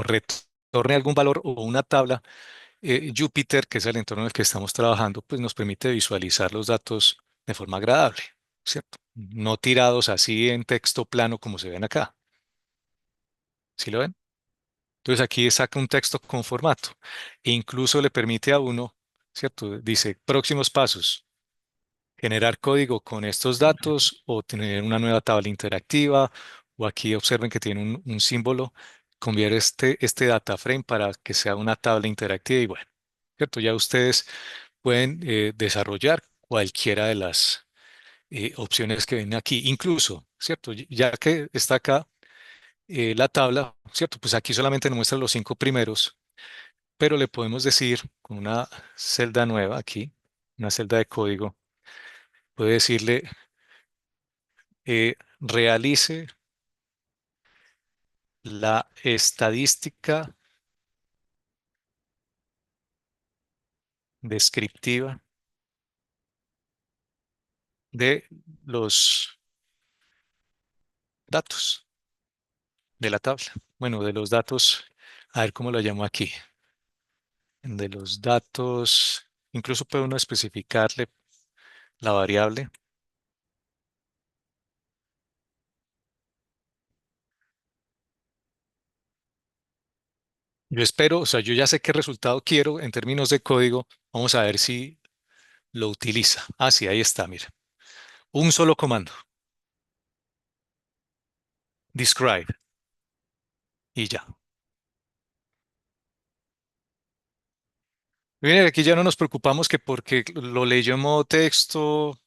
retorne algún valor o una tabla, Jupyter, que es el entorno en el que estamos trabajando, pues nos permite visualizar los datos de forma agradable, ¿cierto? No tirados así en texto plano como se ven acá. ¿Sí lo ven? Entonces aquí saca un texto con formato e incluso le permite a uno, ¿cierto? Dice próximos pasos, generar código con estos datos o tener una nueva tabla interactiva, o aquí observen que tiene un símbolo, convierte este data frame para que sea una tabla interactiva y bueno, ¿cierto? Ya ustedes pueden desarrollar cualquiera de las opciones que ven aquí, incluso, ¿cierto? Ya que está acá la tabla, ¿cierto? Pues aquí solamente nos muestra los 5 primeros, pero le podemos decir con una celda nueva aquí, una celda de código, puede decirle realice la estadística descriptiva de los datos de la tabla. Bueno, de los datos, a ver cómo lo llamo aquí. De los datos, incluso puede uno especificarle la variable. Yo espero, o sea, yo ya sé qué resultado quiero en términos de código. Vamos a ver si lo utiliza. Ah, sí, ahí está, mira. Un solo comando, describe, y ya. Miren, aquí ya no nos preocupamos que porque lo leyó en modo texto,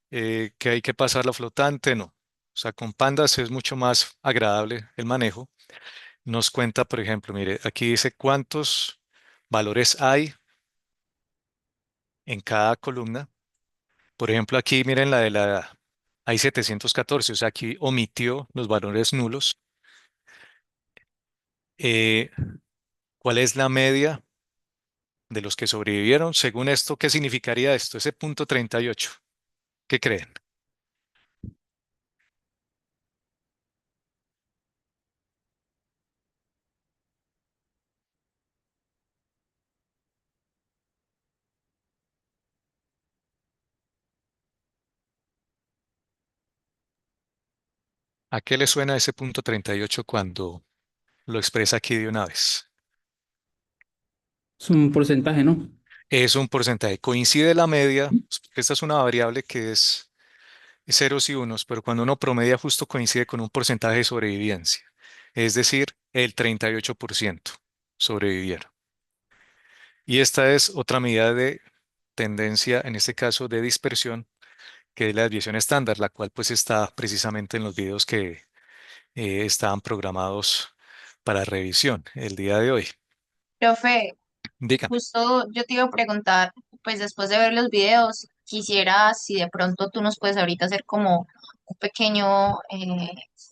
que hay que pasarla flotante, no. O sea, con Pandas es mucho más agradable el manejo. Nos cuenta, por ejemplo, mire, aquí dice cuántos valores hay en cada columna. Por ejemplo, aquí miren la de la edad. Hay 714, o sea, aquí omitió los valores nulos. Eh, ¿Cuál es la media de los que sobrevivieron? Según esto, ¿qué significaría esto? Ese punto 38. ¿Qué creen? ¿A qué le suena ese punto 38 cuando lo expresa aquí de una vez? Es un porcentaje, ¿no? Es un porcentaje. Coincide la media, pues, porque esta es una variable que es ceros y unos, pero cuando uno promedia justo coincide con un porcentaje de sobrevivencia. Es decir, el 38% sobrevivieron. Y esta es otra medida de tendencia, en este caso de dispersión, que es la desviación estándar, la cual pues está precisamente en los videos que estaban programados para revisión el día de hoy. Profe, Dígame. justo yo te iba a preguntar, pues después de ver los videos, quisiera si de pronto tú nos puedes ahorita hacer como un pequeño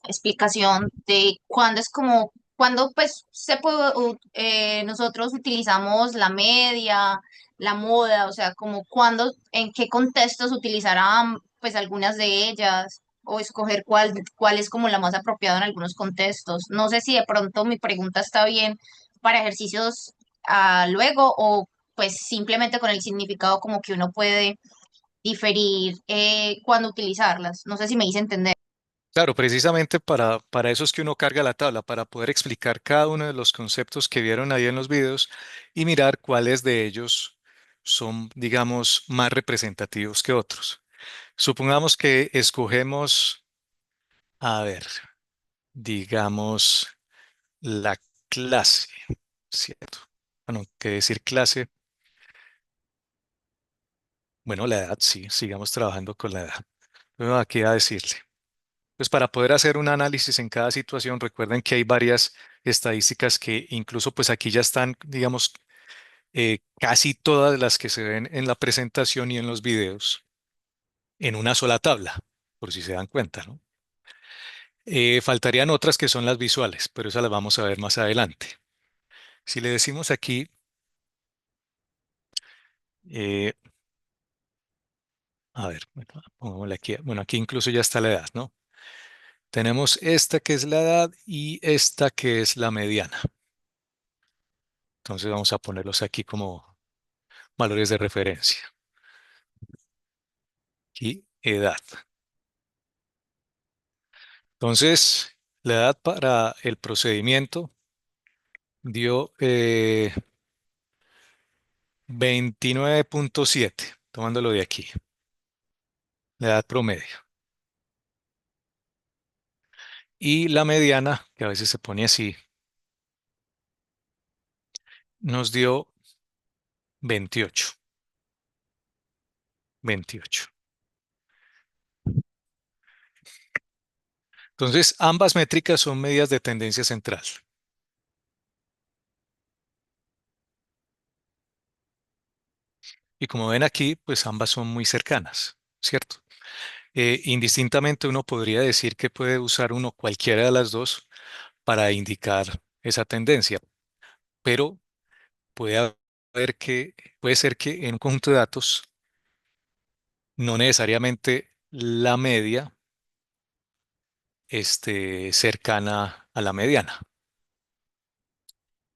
explicación de cuándo es como, cuándo pues se puede, nosotros utilizamos la media, la moda, o sea, como cuándo, en qué contextos utilizarán pues algunas de ellas, o escoger cuál es como la más apropiada en algunos contextos. No sé si de pronto mi pregunta está bien para ejercicios luego o pues simplemente con el significado como que uno puede diferir cuándo utilizarlas. No sé si me hice entender. Claro, precisamente para eso es que uno carga la tabla, para poder explicar cada uno de los conceptos que vieron ahí en los videos y mirar cuáles de ellos son, digamos, más representativos que otros. Supongamos que escogemos, a ver, digamos, la clase, ¿cierto? Bueno, ¿qué decir clase? Bueno, la edad, sí, sigamos trabajando con la edad. Bueno, aquí a decirle. Pues para poder hacer un análisis en cada situación, recuerden que hay varias estadísticas que incluso pues aquí ya están, digamos, casi todas las que se ven en la presentación y en los videos en una sola tabla, por si se dan cuenta, ¿no? Faltarían otras que son las visuales, pero esas las vamos a ver más adelante. Si le decimos aquí, eh, a ver, bueno, pongámosle aquí, bueno, aquí incluso ya está la edad, ¿no? Tenemos esta que es la edad y esta que es la mediana. Entonces vamos a ponerlos aquí como valores de referencia. Aquí, edad. Entonces, la edad para el procedimiento dio 29.7, tomándolo de aquí, la edad promedio. Y la mediana, que a veces se pone así, nos dio 28. 28. Entonces, ambas métricas son medidas de tendencia central. Y como ven aquí, pues ambas son muy cercanas, ¿cierto? Indistintamente uno podría decir que puede usar uno cualquiera de las dos para indicar esa tendencia, pero puede puede ser que en un conjunto de datos no necesariamente la media esté cercana a la mediana.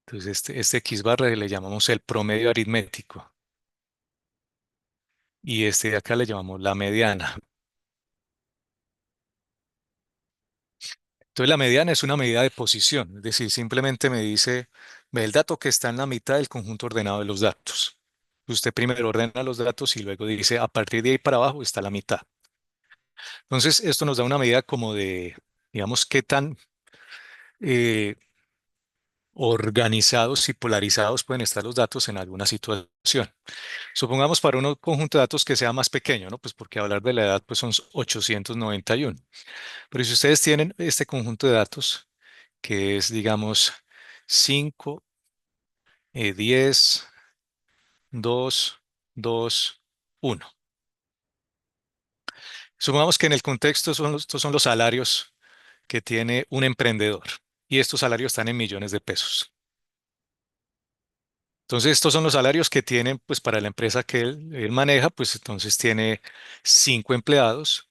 Entonces, este X barra le llamamos el promedio aritmético y este de acá le llamamos la mediana. Entonces, la mediana es una medida de posición, es decir, simplemente me dice, ve el dato que está en la mitad del conjunto ordenado de los datos. Usted primero ordena los datos y luego dice, a partir de ahí para abajo está la mitad. Entonces, esto nos da una medida como de, digamos, qué tan eh, organizados y polarizados pueden estar los datos en alguna situación. Supongamos para un conjunto de datos que sea más pequeño, ¿no? Pues porque hablar de la edad pues son 891. Pero si ustedes tienen este conjunto de datos, que es, digamos, 5, 10, 2, 2, 1. Supongamos que en el contexto estos son los salarios que tiene un emprendedor y estos salarios están en millones de pesos. Entonces, estos son los salarios que tienen, pues, para la empresa que él maneja, pues entonces tiene 5 empleados,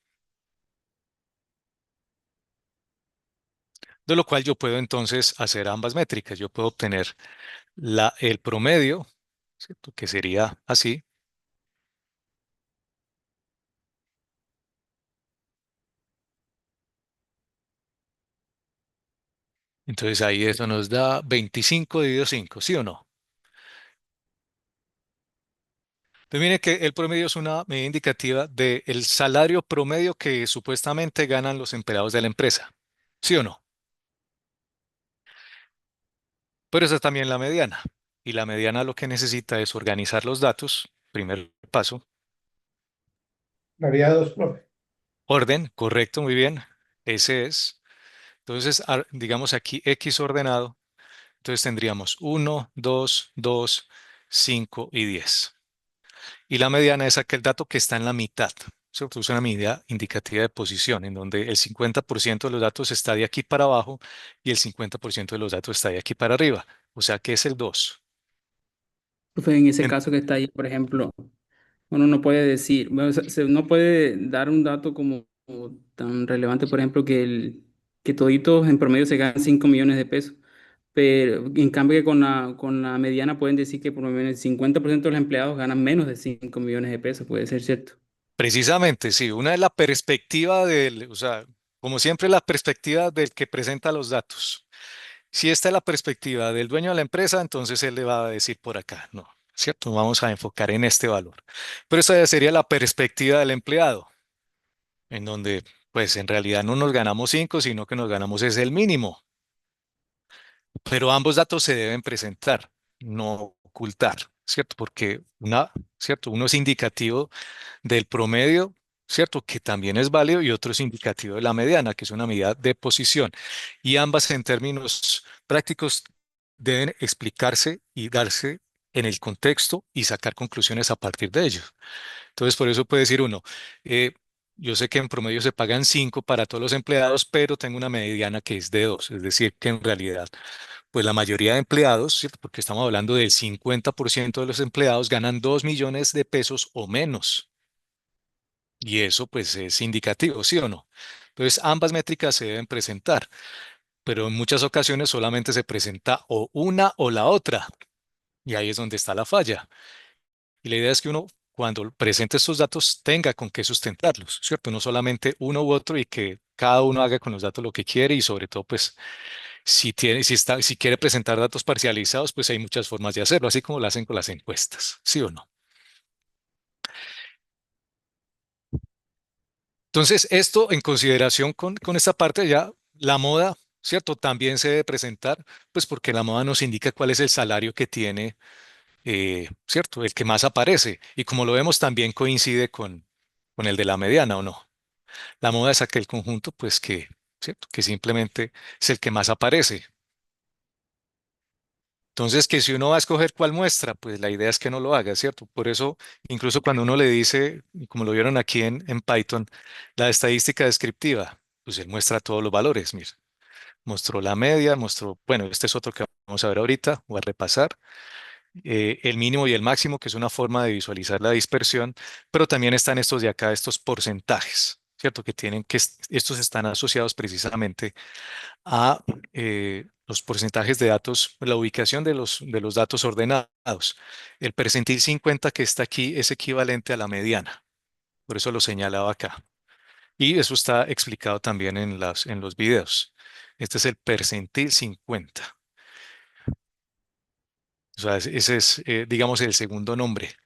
de lo cual yo puedo entonces hacer ambas métricas. Yo puedo obtener el promedio, ¿cierto? Que sería así. Entonces ahí eso nos da 25 dividido 5, ¿sí o no? Entonces mire que el promedio es una medida indicativa del salario promedio que supuestamente ganan los empleados de la empresa, ¿sí o no? Pero esa es también la mediana. Y la mediana lo que necesita es organizar los datos, primer paso. Variados, profe. Orden, correcto, muy bien. Ese es. Entonces, digamos aquí X ordenado. Entonces tendríamos 1, 2, 2, 5 y 10. Y la mediana es aquel dato que está en la mitad. Se produce una medida indicativa de posición, en donde el 50% de los datos está de aquí para abajo y el 50% de los datos está de aquí para arriba. O sea que es el 2. Profe, en ese caso que está ahí, por ejemplo, uno no puede decir, bueno, no puede dar un dato como tan relevante, por ejemplo, que toditos en promedio se ganan 5 millones de pesos. Pero en cambio que con la mediana pueden decir que por lo menos el 50% de los empleados ganan menos de 5 millones de pesos, puede ser cierto. Precisamente, sí. Una es la perspectiva o sea, como siempre, la perspectiva del que presenta los datos. Si esta es la perspectiva del dueño de la empresa, entonces él le va a decir por acá, no, ¿cierto? Vamos a enfocar en este valor. Pero esta ya sería la perspectiva del empleado, en donde, pues en realidad no nos ganamos 5, sino que nos ganamos es el mínimo. Pero ambos datos se deben presentar, no ocultar, ¿cierto? Porque ¿cierto? Uno es indicativo del promedio, ¿cierto? Que también es válido y otro es indicativo de la mediana, que es una medida de posición. Y ambas en términos prácticos deben explicarse y darse en el contexto y sacar conclusiones a partir de ello. Entonces, por eso puede decir uno, eh, yo sé que en promedio se pagan 5 para todos los empleados, pero tengo una mediana que es de 2, es decir, que en realidad, pues la mayoría de empleados, ¿cierto? Porque estamos hablando del 50% de los empleados ganan 2 millones de pesos o menos. Y eso pues es indicativo, ¿sí o no? Entonces, ambas métricas se deben presentar, pero en muchas ocasiones solamente se presenta o una o la otra, y ahí es donde está la falla. Y la idea es que uno, cuando presente estos datos, tenga con qué sustentarlos, ¿cierto? No solamente uno u otro y que cada uno haga con los datos lo que quiere y sobre todo, pues, si quiere presentar datos parcializados, pues hay muchas formas de hacerlo, así como lo hacen con las encuestas, ¿sí o no? Entonces, esto en consideración con esta parte ya, la moda, ¿cierto? También se debe presentar, pues porque la moda nos indica cuál es el salario que tiene, ¿cierto? El que más aparece. Y como lo vemos, también coincide con el de la mediana, ¿o no? La moda es aquel conjunto, pues que, ¿cierto? Que simplemente es el que más aparece. Entonces, que si uno va a escoger cuál muestra, pues la idea es que no lo haga, ¿cierto? Por eso, incluso cuando uno le dice, y como lo vieron aquí en Python, la estadística descriptiva, pues él muestra todos los valores, mira. Mostró la media, mostró, bueno, este es otro que vamos a ver ahorita, voy a repasar, el mínimo y el máximo, que es una forma de visualizar la dispersión, pero también están estos de acá, estos porcentajes, ¿cierto? Que tienen que, estos están asociados precisamente a los porcentajes de datos, la ubicación de los datos ordenados. El percentil 50 que está aquí es equivalente a la mediana, por eso lo señalaba acá. Y eso está explicado también en los videos. Este es el percentil 50. O sea, ese es, digamos, el segundo nombre,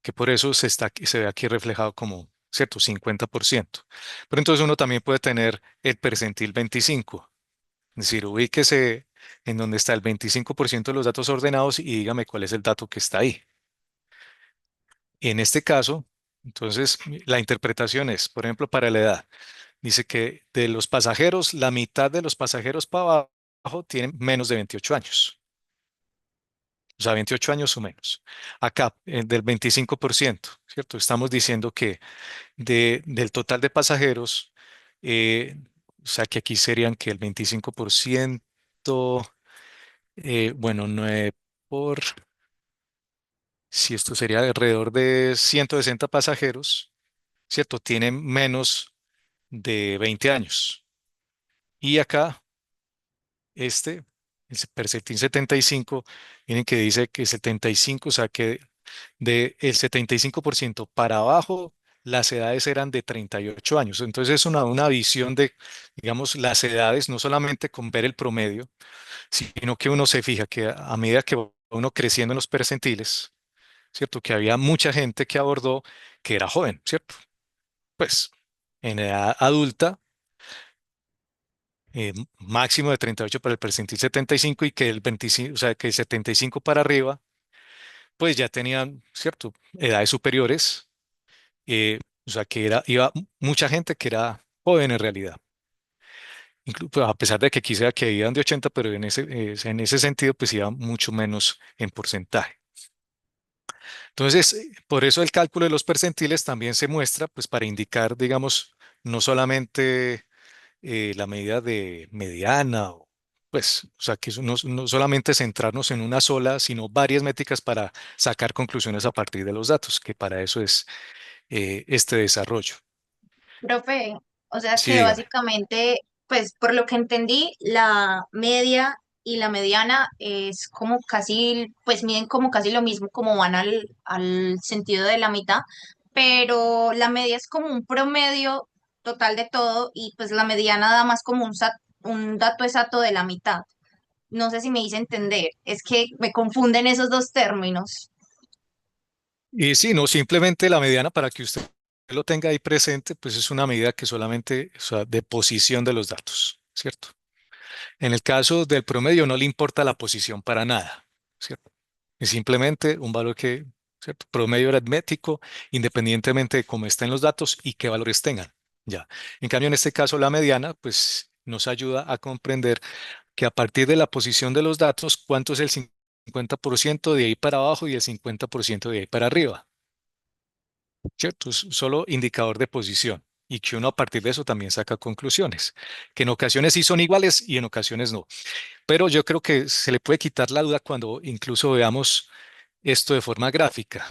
que por eso se ve aquí reflejado como, ¿cierto? 50%. Pero entonces uno también puede tener el percentil 25. Es decir, ubíquese en donde está el 25% de los datos ordenados y dígame cuál es el dato que está ahí. En este caso, entonces, la interpretación es, por ejemplo, para la edad, dice que de los pasajeros, la mitad de los pasajeros para abajo tienen menos de 28 años. O sea, 28 años o menos. Acá, del 25%, ¿cierto? Estamos diciendo que del total de pasajeros, eh, o sea, que aquí serían que el 25%. Bueno, 9 por, si esto sería alrededor de 160 pasajeros, ¿cierto? Tienen menos de 20 años. Y acá, este, el percentil 75, miren que dice que 75, o sea que de el 75% para abajo, las edades eran de 38 años. Entonces es una visión de, digamos, las edades, no solamente con ver el promedio, sino que uno se fija que a medida que va uno creciendo en los percentiles, ¿cierto? Que había mucha gente que abordó que era joven, ¿cierto? Pues en edad adulta, máximo de 38 para el percentil 75 y que el 25, o sea, que el 75 para arriba, pues ya tenían, ¿cierto? Edades superiores, o sea, que iba mucha gente que era joven en realidad. Pues, a pesar de que quisiera que iban de 80, pero en ese sentido, pues iba mucho menos en porcentaje. Entonces, por eso el cálculo de los percentiles también se muestra, pues para indicar, digamos, no solamente la medida de mediana, pues, o sea, que no solamente centrarnos en una sola, sino varias métricas para sacar conclusiones a partir de los datos, que para eso es este desarrollo. Profe, o sea Sí, que dígame. básicamente, pues por lo que entendí, la media y la mediana es como casi, pues miden como casi lo mismo, como van al sentido de la mitad, pero la media es como un promedio total de todo y pues la mediana da más como un dato exacto de la mitad. No sé si me hice entender, es que me confunden esos dos términos. Y sí, no, simplemente la mediana para que usted lo tenga ahí presente, pues es una medida que solamente, o sea, de posición de los datos, ¿cierto? En el caso del promedio no le importa la posición para nada, ¿cierto? Es simplemente un valor que, ¿cierto? Promedio aritmético, independientemente de cómo estén los datos y qué valores tengan. Ya. En cambio, en este caso, la mediana, pues nos ayuda a comprender que a partir de la posición de los datos, cuánto es el 50% de ahí para abajo y el 50% de ahí para arriba, ¿cierto? Es solo indicador de posición. Y que uno a partir de eso también saca conclusiones, que en ocasiones sí son iguales y en ocasiones no. Pero yo creo que se le puede quitar la duda cuando incluso veamos esto de forma gráfica.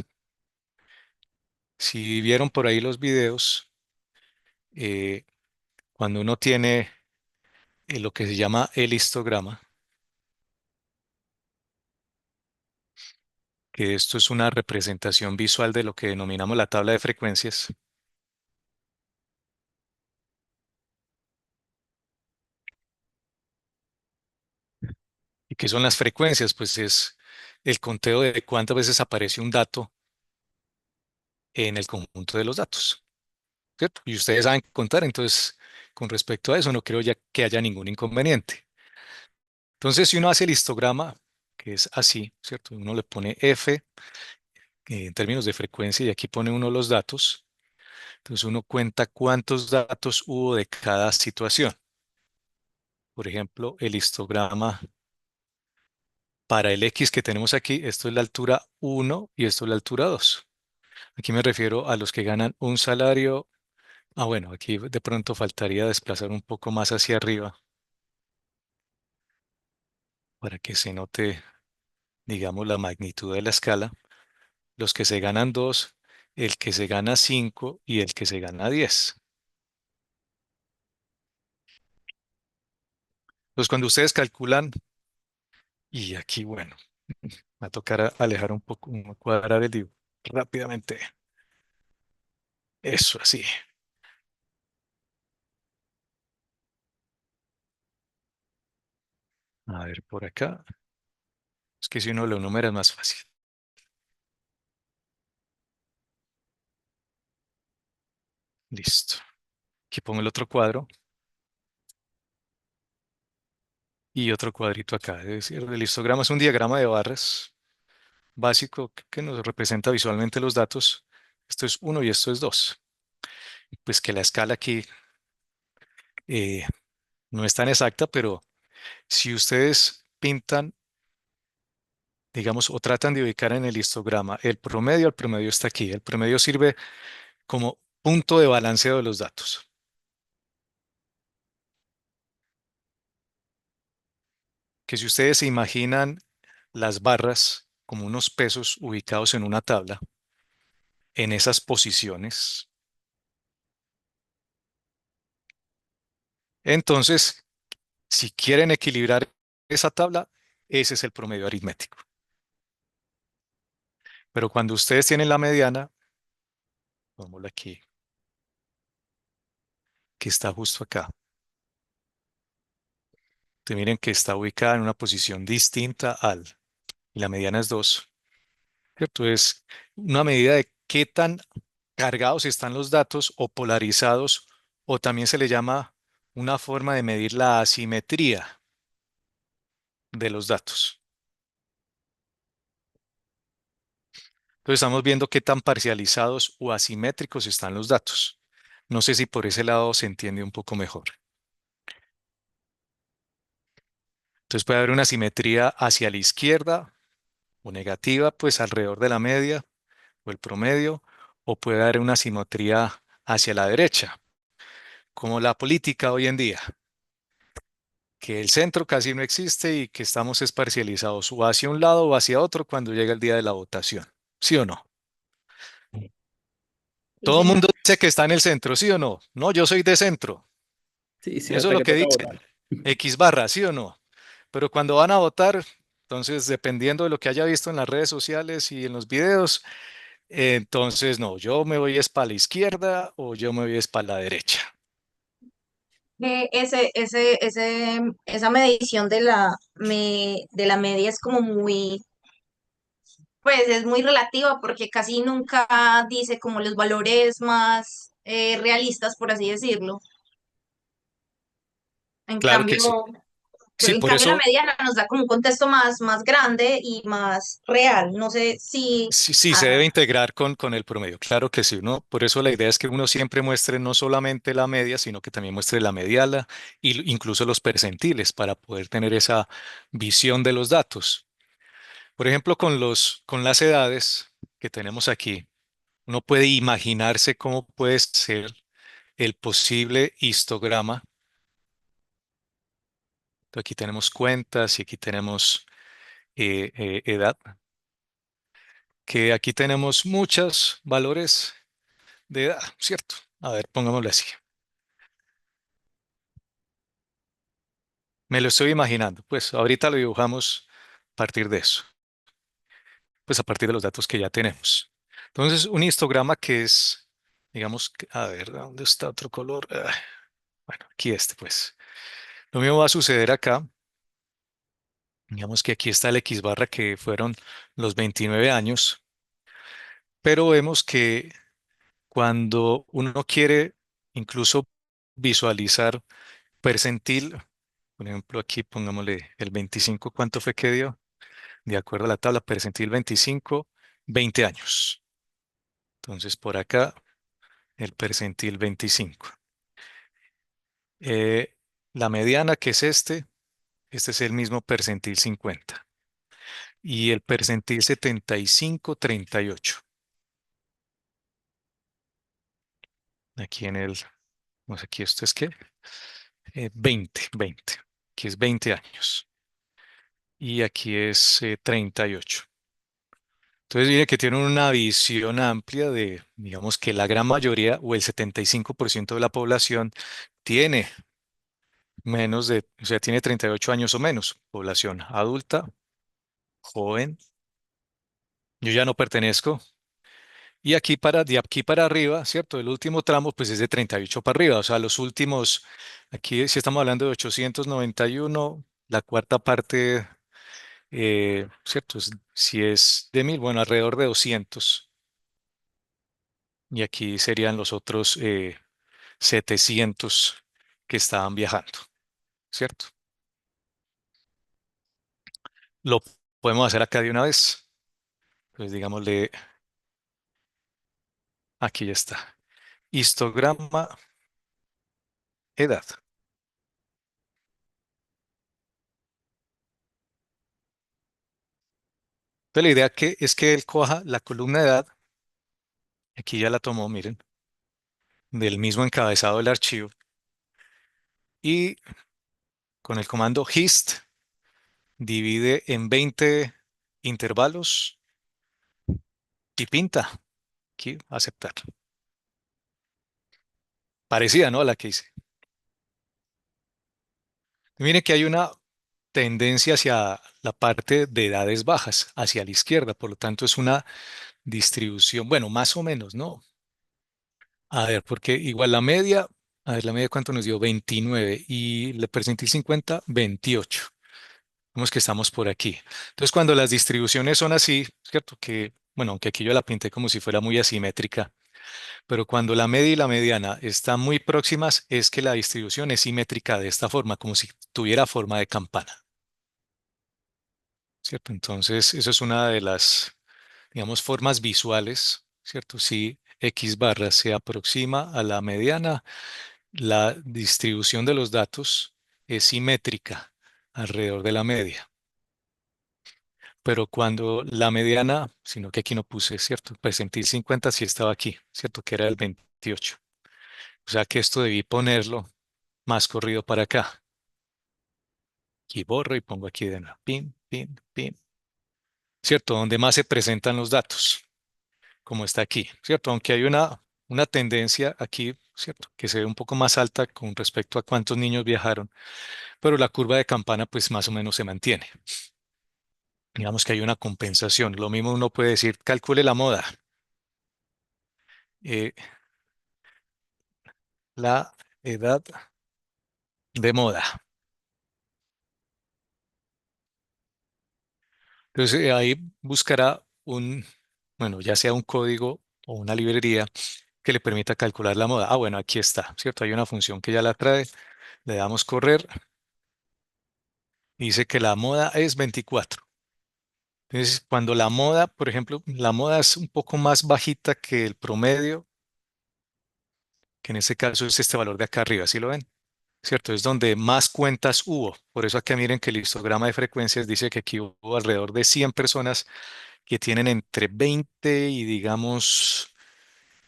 Si vieron por ahí los videos, eh, cuando uno tiene lo que se llama el histograma, que esto es una representación visual de lo que denominamos la tabla de frecuencias. ¿Y qué son las frecuencias? Pues es el conteo de cuántas veces aparece un dato en el conjunto de los datos, ¿cierto? Y ustedes saben contar, entonces, con respecto a eso, no creo ya que haya ningún inconveniente. Entonces, si uno hace el histograma, que es así, ¿cierto? Uno le pone F en términos de frecuencia y aquí pone uno los datos. Entonces, uno cuenta cuántos datos hubo de cada situación. Por ejemplo, el histograma para el X que tenemos aquí, esto es la altura 1 y esto es la altura 2. Aquí me refiero a los que ganan un salario. Ah, bueno, aquí de pronto faltaría desplazar un poco más hacia arriba para que se note, digamos, la magnitud de la escala. Los que se ganan 2, el que se gana 5 y el que se gana 10. Entonces, cuando ustedes calculan, y aquí, bueno, va a tocar alejar un poco, cuadrar el dibujo rápidamente. Eso así. A ver, por acá. Es que si uno lo numera es más fácil. Listo. Aquí pongo el otro cuadro y otro cuadrito acá. Es decir, el histograma es un diagrama de barras básico que nos representa visualmente los datos. Esto es 1 y esto es 2. Pues que la escala aquí eh, no es tan exacta, pero si ustedes pintan, digamos, o tratan de ubicar en el histograma el promedio está aquí. El promedio sirve como punto de balanceo de los datos. Que si ustedes se imaginan las barras como unos pesos ubicados en una tabla, en esas posiciones, entonces, si quieren equilibrar esa tabla, ese es el promedio aritmético. Pero cuando ustedes tienen la mediana, pongámosla aquí, que está justo acá. Ustedes miren que está ubicada en una posición distinta y la mediana es 2, ¿cierto? Es una medida de qué tan cargados están los datos o polarizados, o también se le llama una forma de medir la asimetría de los datos. Entonces estamos viendo qué tan parcializados o asimétricos están los datos. No sé si por ese lado se entiende un poco mejor. Entonces puede haber una asimetría hacia la izquierda o negativa, pues alrededor de la media o el promedio, o puede haber una asimetría hacia la derecha, como la política hoy en día, que el centro casi no existe y que estamos esparcializados o hacia un lado o hacia otro cuando llega el día de la votación. ¿Sí o no? Sí, Todo el señor. mundo dice que está en el centro, ¿sí o no? No, yo soy de centro. Sí, sí, Eso es hasta lo que que toca dicen. votar. X barra, ¿sí o no? Pero cuando van a votar, entonces dependiendo de lo que haya visto en las redes sociales y en los videos, entonces no, yo me voy es para la izquierda o yo me voy es para la derecha. Esa medición de de la media es como muy, pues es muy relativa porque casi nunca dice como los valores más realistas, por así decirlo. En Claro que cambio, sí. Sí, en por cambio la eso mediana nos da como un contexto más grande y más real. No sé si... sí, sí se ah, debe integrar con el promedio. Claro que sí, ¿no? Por eso la idea es que uno siempre muestre no solamente la media, sino que también muestre la mediala e incluso los percentiles para poder tener esa visión de los datos. Por ejemplo, con las edades que tenemos aquí, uno puede imaginarse cómo puede ser el posible histograma. Aquí tenemos cuentas y aquí tenemos edad, que aquí tenemos muchos valores de edad, ¿cierto? A ver, pongámoslo así. Me lo estoy imaginando. Pues ahorita lo dibujamos a partir de eso, pues a partir de los datos que ya tenemos. Entonces, un histograma que es, digamos, a ver, ¿dónde está otro color? Bueno, aquí este, pues. Lo mismo va a suceder acá. Digamos que aquí está el X barra que fueron los 29 años, pero vemos que cuando uno quiere incluso visualizar percentil, por ejemplo, aquí pongámosle el 25, ¿cuánto fue que dio? De acuerdo a la tabla, percentil 25, 20 años. Entonces, por acá, el percentil 25. Eh, la mediana, que es este es el mismo percentil 50. Y el percentil 75, 38. Aquí en el, no sé, aquí esto es qué, 20. Aquí es 20 años. Y aquí es 38. Entonces, mire que tienen una visión amplia de, digamos que la gran mayoría o el 75% de la población tiene menos de, o sea, tiene 38 años o menos, población adulta, joven. Yo ya no pertenezco. Y aquí de aquí para arriba, ¿cierto? El último tramo, pues es de 38 para arriba. O sea, los últimos, aquí si estamos hablando de 891, la cuarta parte, ¿cierto? Si es de 1000, bueno, alrededor de 200. Y aquí serían los otros 700 que estaban viajando, ¿cierto? Lo podemos hacer acá de una vez. Pues digámosle, aquí ya está. Histograma, edad. Entonces la idea que es que él coja la columna de edad, aquí ya la tomó, miren, del mismo encabezado del archivo, y con el comando hist divide en 20 intervalos y pinta. Aquí, aceptar. Parecida, ¿no? A la que hice. Miren que hay una tendencia hacia la parte de edades bajas, hacia la izquierda, por lo tanto es una distribución, bueno, más o menos, ¿no? A ver, porque igual la media, a ver, la media cuánto nos dio 29 y le percentil 50, 28. Vemos que estamos por aquí. Entonces, cuando las distribuciones son así, ¿cierto? Que, bueno, aunque aquí yo la pinté como si fuera muy asimétrica, pero cuando la media y la mediana están muy próximas, es que la distribución es simétrica de esta forma, como si tuviera forma de campana, ¿cierto? Entonces, eso es una de las, digamos, formas visuales, ¿cierto? Si X barra se aproxima a la mediana, la distribución de los datos es simétrica alrededor de la media. Pero cuando la mediana, sino que aquí no puse, ¿cierto? Percentil 50 sí estaba aquí, ¿cierto? Que era el 28. O sea que esto debí ponerlo más corrido para acá. Y borro y pongo aquí de nuevo. Pin, pin, pin. ¿Cierto? Donde más se presentan los datos, como está aquí, ¿cierto? Aunque hay una tendencia aquí, ¿cierto? Que se ve un poco más alta con respecto a cuántos niños viajaron, pero la curva de campana pues más o menos se mantiene. Digamos que hay una compensación. Lo mismo uno puede decir, calcule la moda. Eh, la edad de moda. Entonces ahí buscará bueno, ya sea un código o una librería que le permita calcular la moda. Ah, bueno, aquí está, ¿cierto? Hay una función que ya la trae. Le damos correr. Dice que la moda es 24. Entonces, cuando la moda, por ejemplo, la moda es un poco más bajita que el promedio, que en este caso es este valor de acá arriba, ¿sí lo ven? ¿Cierto? Es donde más cuentas hubo. Por eso acá miren que el histograma de frecuencias dice que aquí hubo alrededor de 100 personas que tienen entre 20 y digamos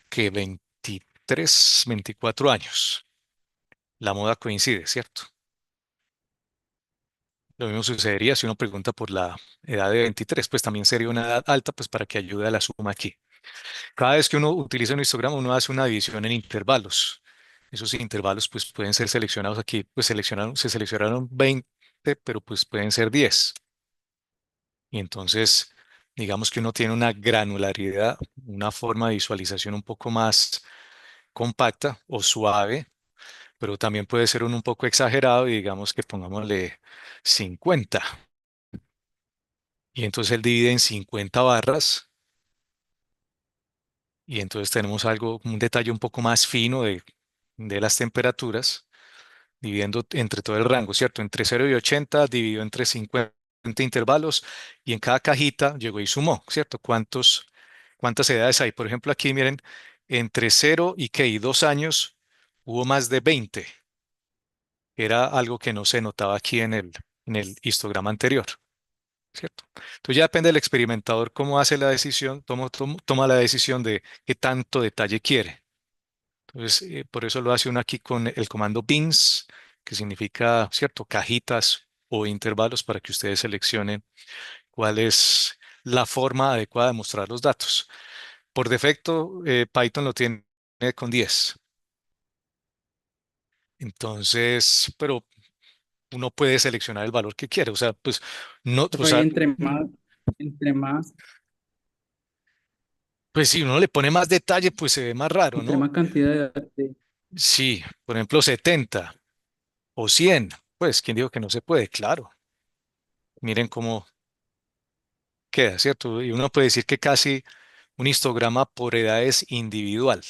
que 23, 24 años. La moda coincide, ¿cierto? Lo mismo sucedería si uno pregunta por la edad de 23, pues también sería una edad alta, pues para que ayude a la suma aquí. Cada vez que uno utiliza un histograma, uno hace una división en intervalos. Esos intervalos pues pueden ser seleccionados aquí, pues se seleccionaron 20, pero pues pueden ser 10. Y entonces, digamos que uno tiene una granularidad, una forma de visualización un poco más compacta o suave, pero también puede ser un poco exagerado y digamos que pongámosle 50. Y entonces él divide en 50 barras y entonces tenemos algo, un detalle un poco más fino de las temperaturas, dividiendo entre todo el rango, ¿cierto? Entre 0 y 80 dividió entre 50 intervalos y en cada cajita llegó y sumó, ¿cierto? ¿Cuántas edades hay? Por ejemplo, aquí miren, entre 0 y 2 años hubo más de 20. Era algo que no se notaba aquí en el histograma anterior, ¿cierto? Entonces ya depende del experimentador cómo hace la decisión, toma la decisión de qué tanto detalle quiere. Entonces, por eso lo hace uno aquí con el comando bins, que significa, ¿cierto? Cajitas o intervalos para que ustedes seleccionen cuál es la forma adecuada de mostrar los datos. Por defecto, Python lo tiene con 10. Entonces, pero uno puede seleccionar el valor que quiere. O sea, pues no, o Profe, sea, entre más, pues si uno le pone más detalle, pues se ve más raro, entre ¿no? más cantidad de, Sí, por ejemplo, 70 o 100, pues, ¿quién dijo que no se puede? Claro, miren cómo queda, ¿cierto? Y uno puede decir que casi un histograma por edad es individual,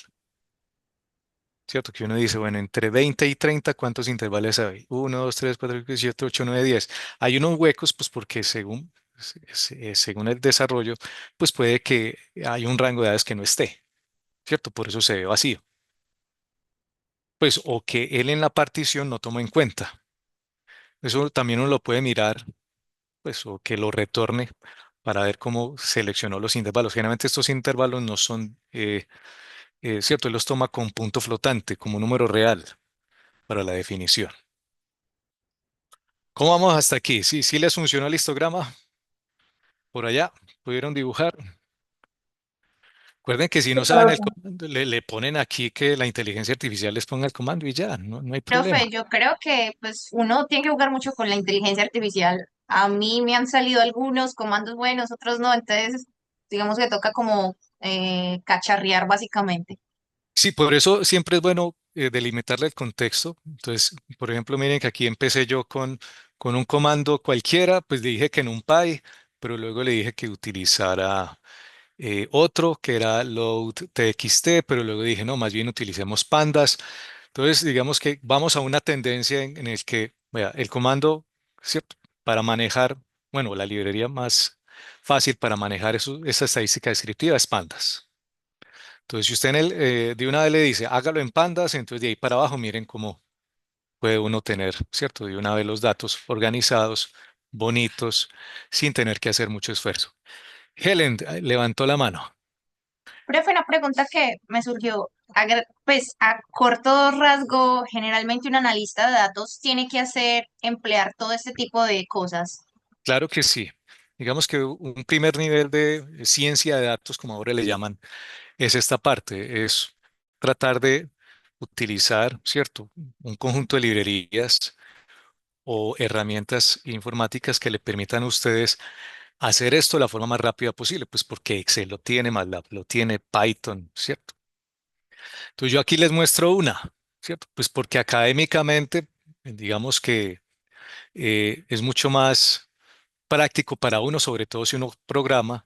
¿cierto? Que uno dice, bueno, entre 20 y 30, ¿cuántos intervalos hay? Uno, 2, 3, 4, 5, 6, 7, 8, 9, 10. Hay unos huecos, pues porque según el desarrollo, pues puede que hay un rango de edades que no esté, ¿cierto? Por eso se ve vacío. Pues o que él en la partición no tomó en cuenta. Eso también uno lo puede mirar, pues, o que lo retorne para ver cómo seleccionó los intervalos. Generalmente estos intervalos no son, cierto, él los toma con punto flotante, como un número real para la definición. ¿Cómo vamos hasta aquí? Sí, sí les funcionó el histograma por allá. ¿Pudieron dibujar? Recuerden que si no saben el comando, le ponen aquí que la inteligencia artificial les ponga el comando y ya, no hay Profe, problema. yo creo que pues uno tiene que jugar mucho con la inteligencia artificial. A mí me han salido algunos comandos buenos, otros no, entonces digamos que toca como cacharrear básicamente. Sí, por eso siempre es bueno delimitarle el contexto. Entonces, por ejemplo, miren que aquí empecé yo con un comando cualquiera, pues le dije que en un NumPy, pero luego le dije que utilizara otro que era loadtxt, pero luego dije, no, más bien utilicemos pandas. Entonces, digamos que vamos a una tendencia en el que, vea, el comando, ¿cierto? Para manejar, bueno, la librería más fácil para manejar esa estadística descriptiva es pandas. Entonces, si usted de una vez le dice, hágalo en pandas, entonces de ahí para abajo, miren cómo puede uno tener, ¿cierto? De una vez los datos organizados, bonitos, sin tener que hacer mucho esfuerzo. Helen levantó la mano. Profe, una pregunta que me surgió, pues a corto rasgo, generalmente un analista de datos tiene que emplear todo este tipo de cosas. Claro que sí. Digamos que un primer nivel de ciencia de datos, como ahora le llaman, es esta parte, es tratar de utilizar, ¿cierto? Un conjunto de librerías o herramientas informáticas que le permitan a ustedes hacer esto de la forma más rápida posible, pues porque Excel lo tiene, MATLAB lo tiene, Python, ¿cierto? Entonces yo aquí les muestro una, ¿cierto? Pues porque académicamente, digamos que es mucho más práctico para uno, sobre todo si uno programa,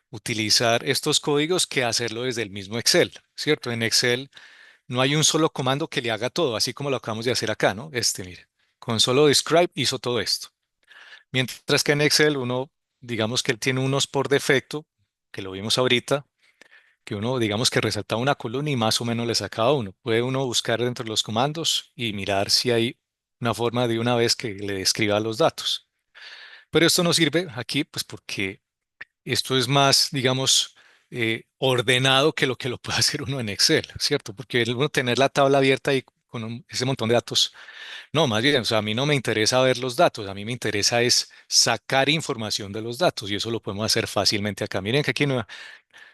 utilizar estos códigos que hacerlo desde el mismo Excel, ¿cierto? En Excel no hay un solo comando que le haga todo, así como lo acabamos de hacer acá, ¿no? Mire, con solo describe hizo todo esto. Mientras que en Excel uno, digamos que él tiene unos por defecto, que lo vimos ahorita, que uno, digamos que resalta una columna y más o menos le sacaba uno. Puede uno buscar dentro de los comandos y mirar si hay una forma de una vez que le describa los datos. Pero esto no sirve aquí, pues porque esto es más, digamos, ordenado que lo puede hacer uno en Excel, ¿cierto? Porque uno tener la tabla abierta y con ese montón de datos, no, más bien, o sea, a mí no me interesa ver los datos, a mí me interesa es sacar información de los datos y eso lo podemos hacer fácilmente acá. Miren que aquí no,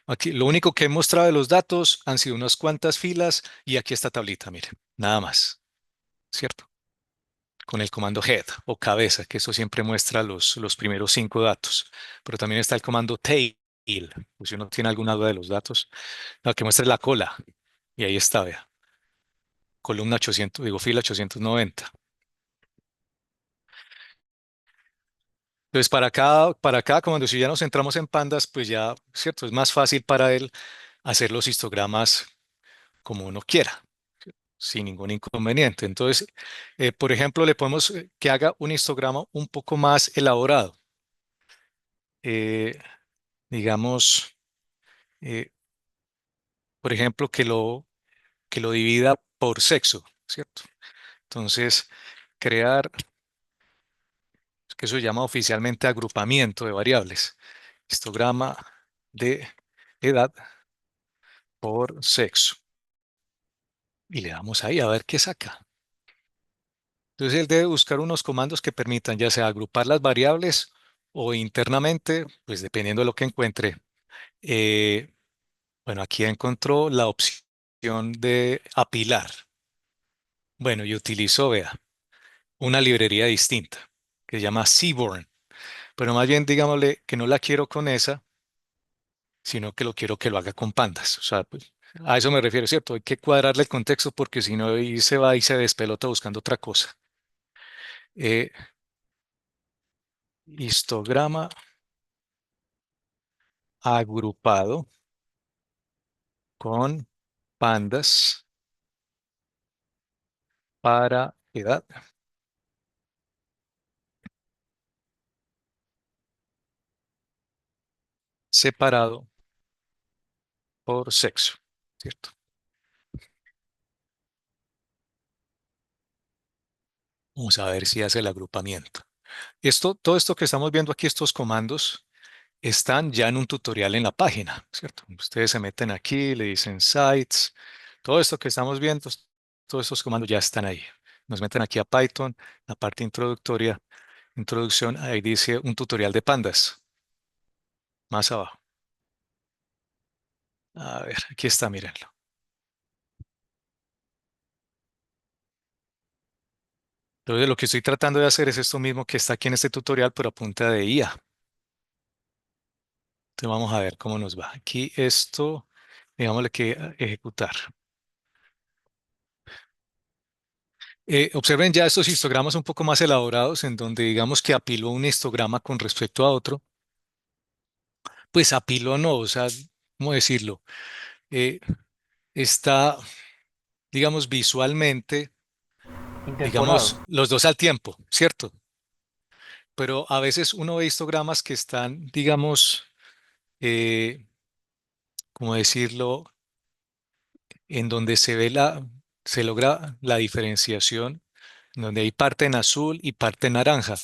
aquí lo único que he mostrado de los datos han sido unas cuantas filas y aquí esta tablita, miren, nada más, ¿cierto? con el comando head o cabeza, que eso siempre muestra los primeros 5 datos. Pero también está el comando tail, pues si uno tiene alguna duda de los datos, que muestra la cola. Y ahí está, vea, columna 800, digo fila 890. Entonces, para cada comando, si ya nos centramos en pandas, pues ya, cierto, es más fácil para él hacer los histogramas como uno quiera, sin ningún inconveniente. Entonces, por ejemplo, le podemos que haga un histograma un poco más elaborado. Eh, digamos, eh, por ejemplo, que lo divida por sexo, ¿cierto? Entonces, crear, que eso se llama oficialmente agrupamiento de variables. Histograma de edad por sexo. Y le damos ahí a ver qué saca. Entonces él debe buscar unos comandos que permitan ya sea agrupar las variables o internamente, pues dependiendo de lo que encuentre. Eh, bueno, aquí encontró la opción de apilar. Bueno, y utilizó, vea, una librería distinta que se llama Seaborn. Pero más bien digámosle que no la quiero con esa, sino que lo quiero que lo haga con pandas. O sea, pues, a eso me refiero, ¿cierto? Hay que cuadrarle el contexto porque si no, ahí se va y se despelota buscando otra cosa. Eh, histograma agrupado con pandas para edad separado por sexo, ¿cierto? Vamos a ver si hace el agrupamiento. Todo esto que estamos viendo aquí, estos comandos, están ya en un tutorial en la página, ¿cierto? Ustedes se meten aquí, le dicen sites, todo esto que estamos viendo, todos estos comandos ya están ahí. Nos meten aquí a Python, la parte introductoria, introducción, ahí dice un tutorial de pandas, más abajo. A ver, aquí está, mírenlo. Entonces, lo que estoy tratando de hacer es esto mismo que está aquí en este tutorial, pero a punta de IA. Entonces, vamos a ver cómo nos va. Aquí esto, digámosle que ejecutar. Observen ya estos histogramas un poco más elaborados en donde digamos que apiló un histograma con respecto a otro. Pues apiló no, o sea, ¿cómo decirlo? Eh, está, digamos, visualmente, digamos, Interpolado. los dos al tiempo, ¿cierto? Pero a veces uno ve histogramas que están, digamos, eh, ¿cómo decirlo? En donde se logra la diferenciación, en donde hay parte en azul y parte en naranja,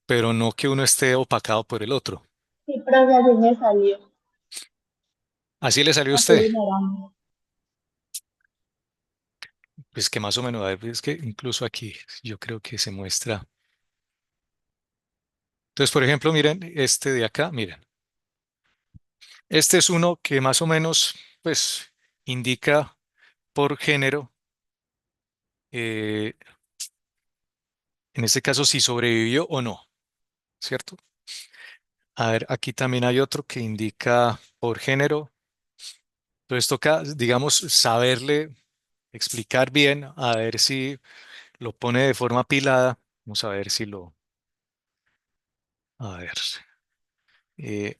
pero no que uno esté opacado por el otro. Sí, profe, así me salió. ¿Así le salió a Azul usted? y naranja. Pues que más o menos, a ver, es que incluso aquí yo creo que se muestra. Entonces, por ejemplo, miren este de acá, miren. Este es uno que más o menos, pues, indica por género, eh, en este caso, si sobrevivió o no, ¿cierto? A ver, aquí también hay otro que indica por género. Entonces toca, digamos, saberle explicar bien, a ver si lo pone de forma apilada. Vamos a ver a ver, eh,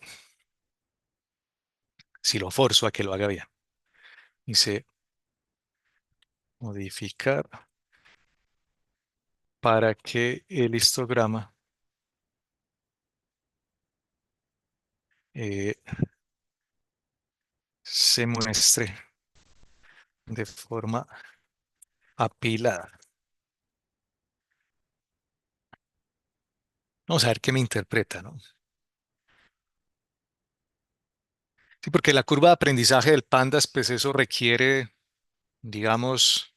si lo forzo a que lo haga bien. Dice modificar para que el histograma eh, se muestre de forma apilada. Vamos a ver qué me interpreta, ¿no? Sí, porque la curva de aprendizaje del Pandas, pues eso requiere, digamos,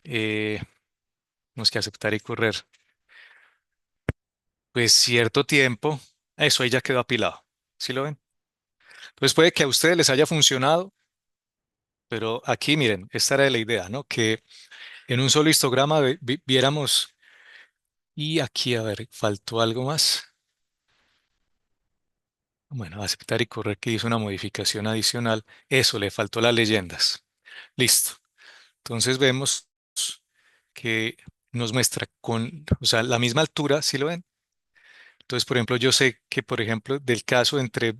tenemos que aceptar y correr, pues cierto tiempo. Eso ahí ya quedó apilado. ¿Sí lo ven? Entonces puede que a ustedes les haya funcionado, pero aquí miren, esta era la idea, ¿no? Que en un solo histograma viéramos Y aquí, a ver, faltó algo más. Bueno, aceptar y correr que hizo una modificación adicional. Eso, le faltó las leyendas. Listo. Entonces vemos que nos muestra con, o sea, la misma altura, ¿sí lo ven? Entonces, por ejemplo, yo sé que, por ejemplo, del caso entre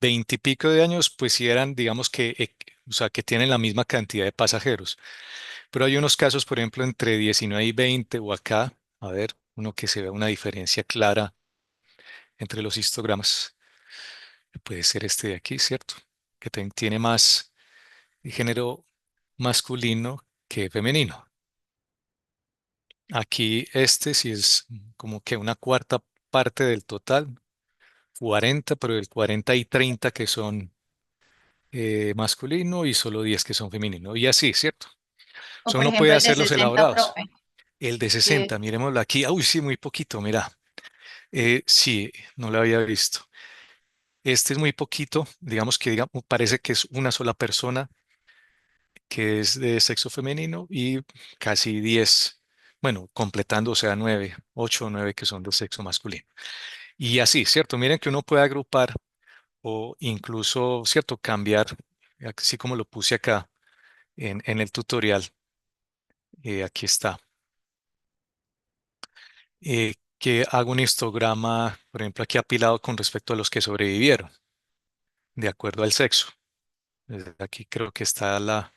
20 y pico de años, pues sí eran, digamos que, o sea, que tienen la misma cantidad de pasajeros. Pero hay unos casos, por ejemplo, entre 19 y 20 o acá, a ver, uno que se vea una diferencia clara entre los histogramas. Puede ser este de aquí, ¿cierto? Que tiene más género masculino que femenino. Aquí este sí es como que una cuarta parte del total, 40, pero el 40 y 30 que son masculino y solo 10 que son femenino. Y así, ¿cierto? O O sea, por uno ejemplo puede el de hacer los 60, elaborados. profe, El de que 60, miremoslo aquí. Uy, sí, muy poquito, mira. Sí, no lo había visto. Este es muy poquito, digamos que digamos, parece que es una sola persona que es de sexo femenino y casi 10, bueno, completando, o sea, 9, 8 o 9 que son de sexo masculino. Y así, ¿cierto? Miren que uno puede agrupar o incluso, ¿cierto? Cambiar, así como lo puse acá en el tutorial. Aquí está. Que hago un histograma, por ejemplo, aquí apilado con respecto a los que sobrevivieron, de acuerdo al sexo. Desde aquí creo que está la...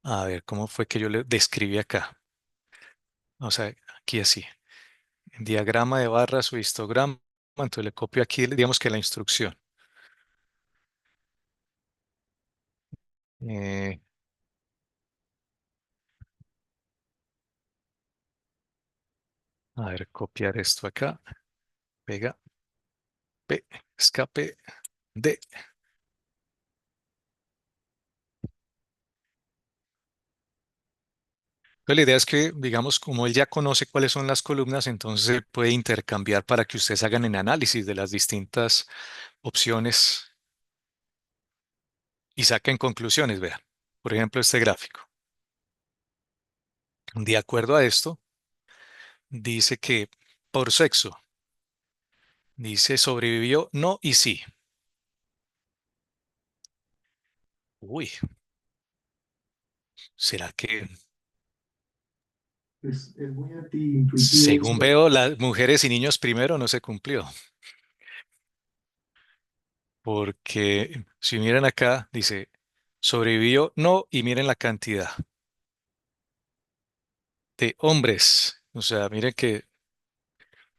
A ver, ¿cómo fue que yo le describí acá? O sea, aquí así. Diagrama de barras o histograma. Entonces le copio aquí, digamos que la instrucción. Eh, a ver, copiar esto acá. Pega, P, escape, D. Entonces, la idea es que, digamos, como él ya conoce cuáles son las columnas, entonces se puede intercambiar para que ustedes hagan el análisis de las distintas opciones y saquen conclusiones. Vean, por ejemplo, este gráfico. De acuerdo a esto, dice que por sexo, dice sobrevivió no y sí. Uy, ¿será que Es muy antiintuitivo según esto. veo las mujeres y niños primero no se cumplió? Porque si miran acá, dice sobrevivió no y miren la cantidad de hombres. O sea, miren que,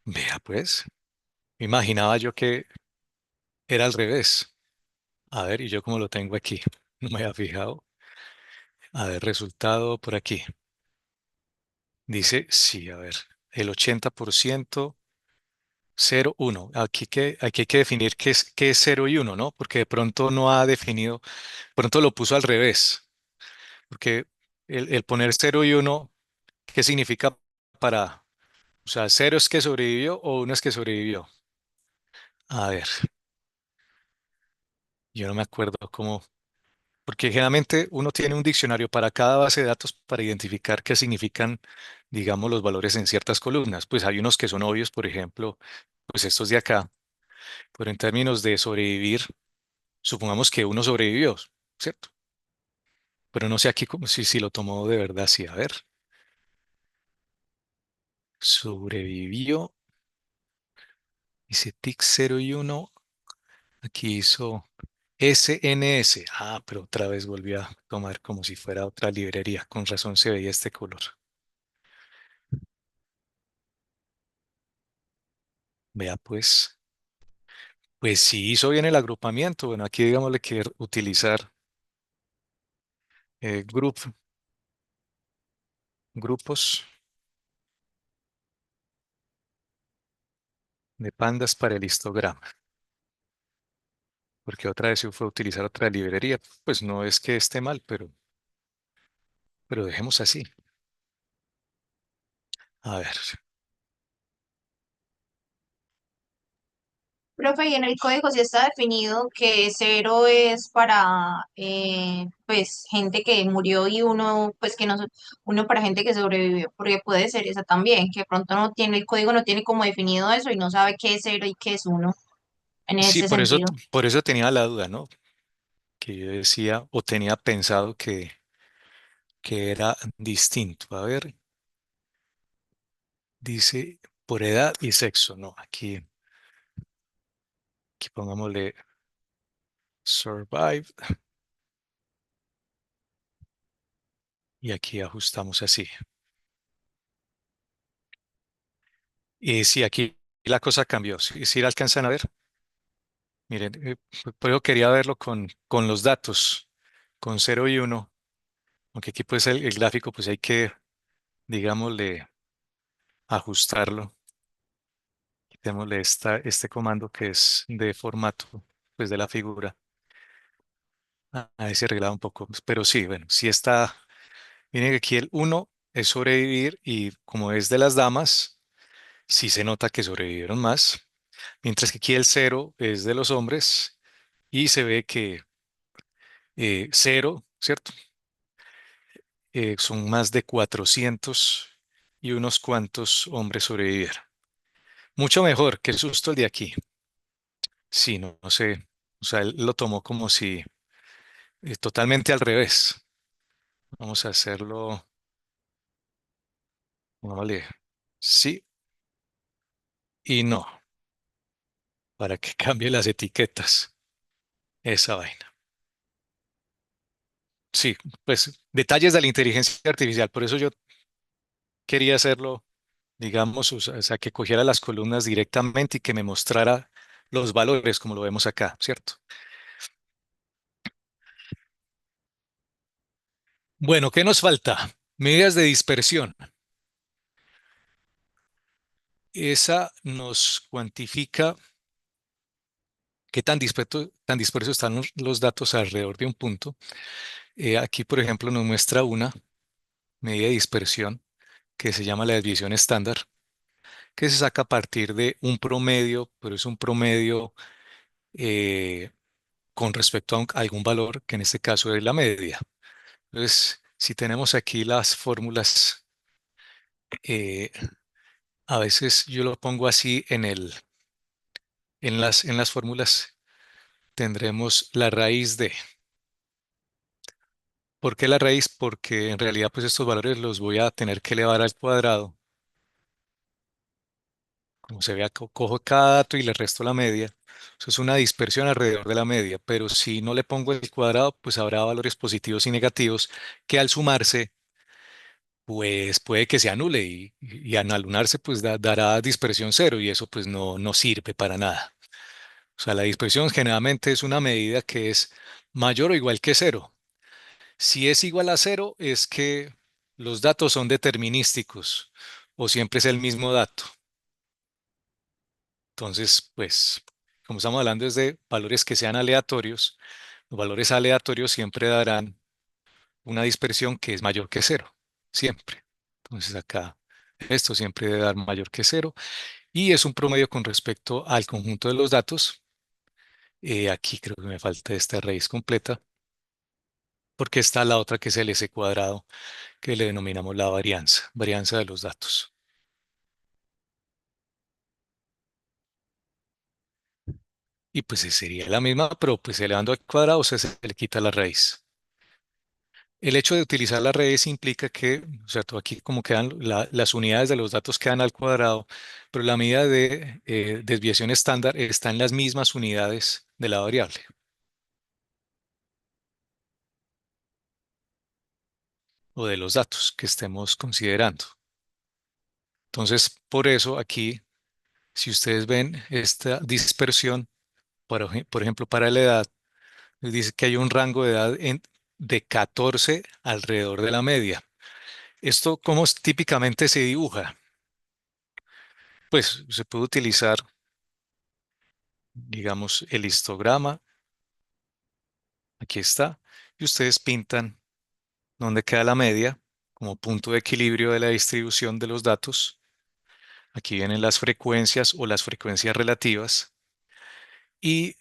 vea pues, imaginaba yo que era al revés. A ver, y yo como lo tengo aquí, no me había fijado. A ver, resultado por aquí. Dice, sí, a ver, el 80%, 0, 1. Aquí hay que definir qué es 0 y 1, ¿no? Porque de pronto no ha definido, pronto lo puso al revés. Porque el poner 0 y 1, ¿qué significa para, o sea, 0 es que sobrevivió o 1 es que sobrevivió? A ver, yo no me acuerdo cómo, porque generalmente uno tiene un diccionario para cada base de datos para identificar qué significan, digamos, los valores en ciertas columnas. Pues hay unos que son obvios, por ejemplo, pues estos de acá, pero en términos de sobrevivir, supongamos que uno sobrevivió, ¿cierto? Pero no sé aquí cómo, si lo tomó de verdad, sí, a ver, sobrevivió, dice TIC 0 y 1, aquí hizo SNS. Ah, pero otra vez volví a tomar como si fuera otra librería. Con razón se veía este color. Vea pues sí hizo bien el agrupamiento. Bueno, aquí digámosle que utilizar grupos de pandas para el histograma. Porque otra vez se fue a utilizar otra librería. Pues no es que esté mal, pero dejemos así. A ver, Profe, y en el código sí está definido que cero es para pues gente que murió y uno pues que no uno para gente que sobrevivió, porque puede ser esa también, que de pronto no tiene el código no tiene como definido eso y no sabe qué es cero y qué es uno en Sí, ese sentido. por eso tenía la duda, ¿no? Que yo decía o tenía pensado que era distinto. A ver, dice por edad y sexo, no, aquí pongámosle survive y aquí ajustamos así. Y sí, aquí la cosa cambió. Si la alcanzan a ver, miren, por eso quería verlo con los datos, con cero y uno, aunque aquí pues el gráfico pues hay que, digámosle, ajustarlo. Quitémosle este comando que es de formato pues de la figura. Ahí se arreglaba un poco, pero sí, bueno, sí está. Miren que aquí el uno es sobrevivir y como es de las damas, sí se nota que sobrevivieron más, mientras que aquí el cero es de los hombres y se ve que cero, ¿cierto? Son más de 400 y unos cuantos hombres sobrevivieron. Mucho mejor que el susto el de aquí. Sí, no sé. O sea, él lo tomó como si totalmente al revés. Vamos a hacerlo. Vale. Sí y no, para que cambie las etiquetas. Esa vaina. Sí, pues detalles de la inteligencia artificial. Por eso yo quería hacerlo, digamos, o sea, que cogiera las columnas directamente y que me mostrara los valores como lo vemos acá, ¿cierto? Bueno, ¿qué nos falta? Medidas de dispersión. Esa nos cuantifica qué tan dispersos están los datos alrededor de un punto. Aquí, por ejemplo, nos muestra una medida de dispersión que se llama la desviación estándar, que se saca a partir de un promedio, pero es un promedio eh, con respecto a algún valor, que en este caso es la media. Entonces, si tenemos aquí las fórmulas, eh, a veces yo lo pongo así en las fórmulas tendremos la raíz de. ¿Por qué la raíz? Porque en realidad pues estos valores los voy a tener que elevar al cuadrado. Como se vea, cojo cada dato y le resto la media. Eso es una dispersión alrededor de la media, pero si no le pongo el cuadrado, pues habrá valores positivos y negativos que al sumarse, pues puede que se anule y al anularse, pues dará dispersión cero y eso pues no sirve para nada. O sea, la dispersión generalmente es una medida que es mayor o igual que cero. Si es igual a cero, es que los datos son determinísticos o siempre es el mismo dato. Entonces, pues, como estamos hablando es de valores que sean aleatorios, los valores aleatorios siempre darán una dispersión que es mayor que cero, siempre. Entonces acá esto siempre debe dar mayor que cero y es un promedio con respecto al conjunto de los datos. Aquí creo que me falta esta raíz completa porque está la otra que es el S cuadrado que le denominamos la varianza de los datos. Y pues sería la misma, pero pues elevando al cuadrado se le quita la raíz. El hecho de utilizar la raíz implica que, o sea, todo aquí como quedan las unidades de los datos quedan al cuadrado, pero la medida de desviación estándar está en las mismas unidades de la variable o de los datos que estemos considerando. Entonces, por eso aquí, si ustedes ven esta dispersión, por ejemplo, para la edad, les dice que hay un rango de edad de 14 alrededor de la media. ¿Esto cómo típicamente se dibuja? Pues se puede utilizar, digamos, el histograma. Aquí está. Y ustedes pintan dónde queda la media como punto de equilibrio de la distribución de los datos. Aquí vienen las frecuencias o las frecuencias relativas. Y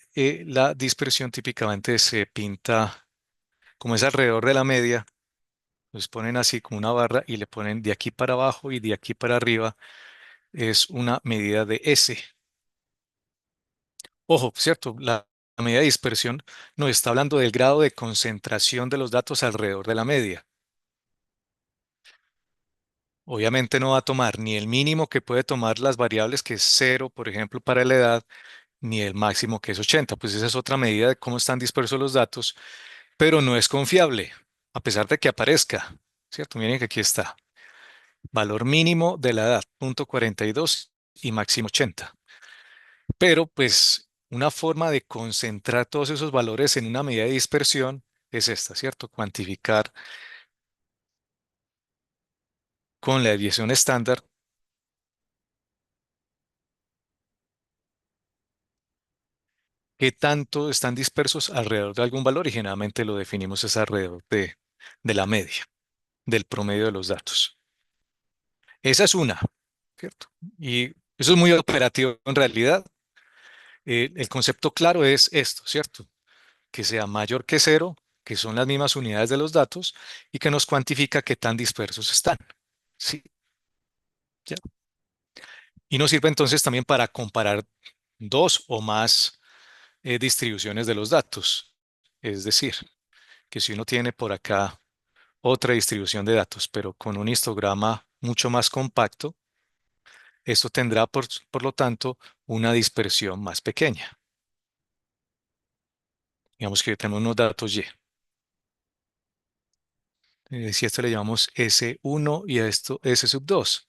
la dispersión típicamente se pinta como es alrededor de la media, pues ponen así como una barra y le ponen de aquí para abajo y de aquí para arriba es una medida de S. Ojo, ¿cierto? La medida de dispersión nos está hablando del grado de concentración de los datos alrededor de la media. Obviamente no va a tomar ni el mínimo que puede tomar las variables, que es 0, por ejemplo, para la edad, ni el máximo, que es 80. Pues esa es otra medida de cómo están dispersos los datos, pero no es confiable, a pesar de que aparezca, ¿cierto? Miren que aquí está. Valor mínimo de la edad, 0.42 y máximo 80. Pero pues una forma de concentrar todos esos valores en una medida de dispersión es esta, ¿cierto? Cuantificar con la desviación estándar qué tanto están dispersos alrededor de algún valor y generalmente lo definimos es alrededor de la media, del promedio de los datos. Esa es una, ¿cierto? Y eso es muy operativo en realidad. El concepto claro es esto, ¿cierto? Que sea mayor que cero, que son las mismas unidades de los datos, y que nos cuantifica qué tan dispersos están. Sí, ya. Y nos sirve entonces también para comparar dos o más distribuciones de los datos. Es decir, que si uno tiene por acá otra distribución de datos, pero con un histograma mucho más compacto, esto tendrá por lo tanto una dispersión más pequeña. Digamos que tenemos unos datos Y. Si a esto le llamamos S1 y a esto S sub 2.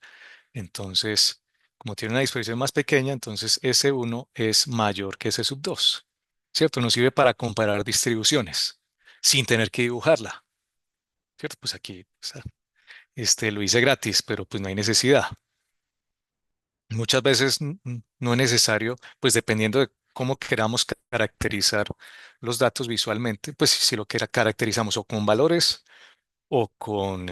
Entonces, como tiene una dispersión más pequeña, entonces S1 es mayor que S sub 2. ¿Cierto? Nos sirve para comparar distribuciones sin tener que dibujarla. ¿Cierto? Pues aquí lo hice gratis, pero pues no hay necesidad. Muchas veces no es necesario, pues dependiendo de cómo queramos caracterizar los datos visualmente, pues si lo que caracterizamos o con valores o con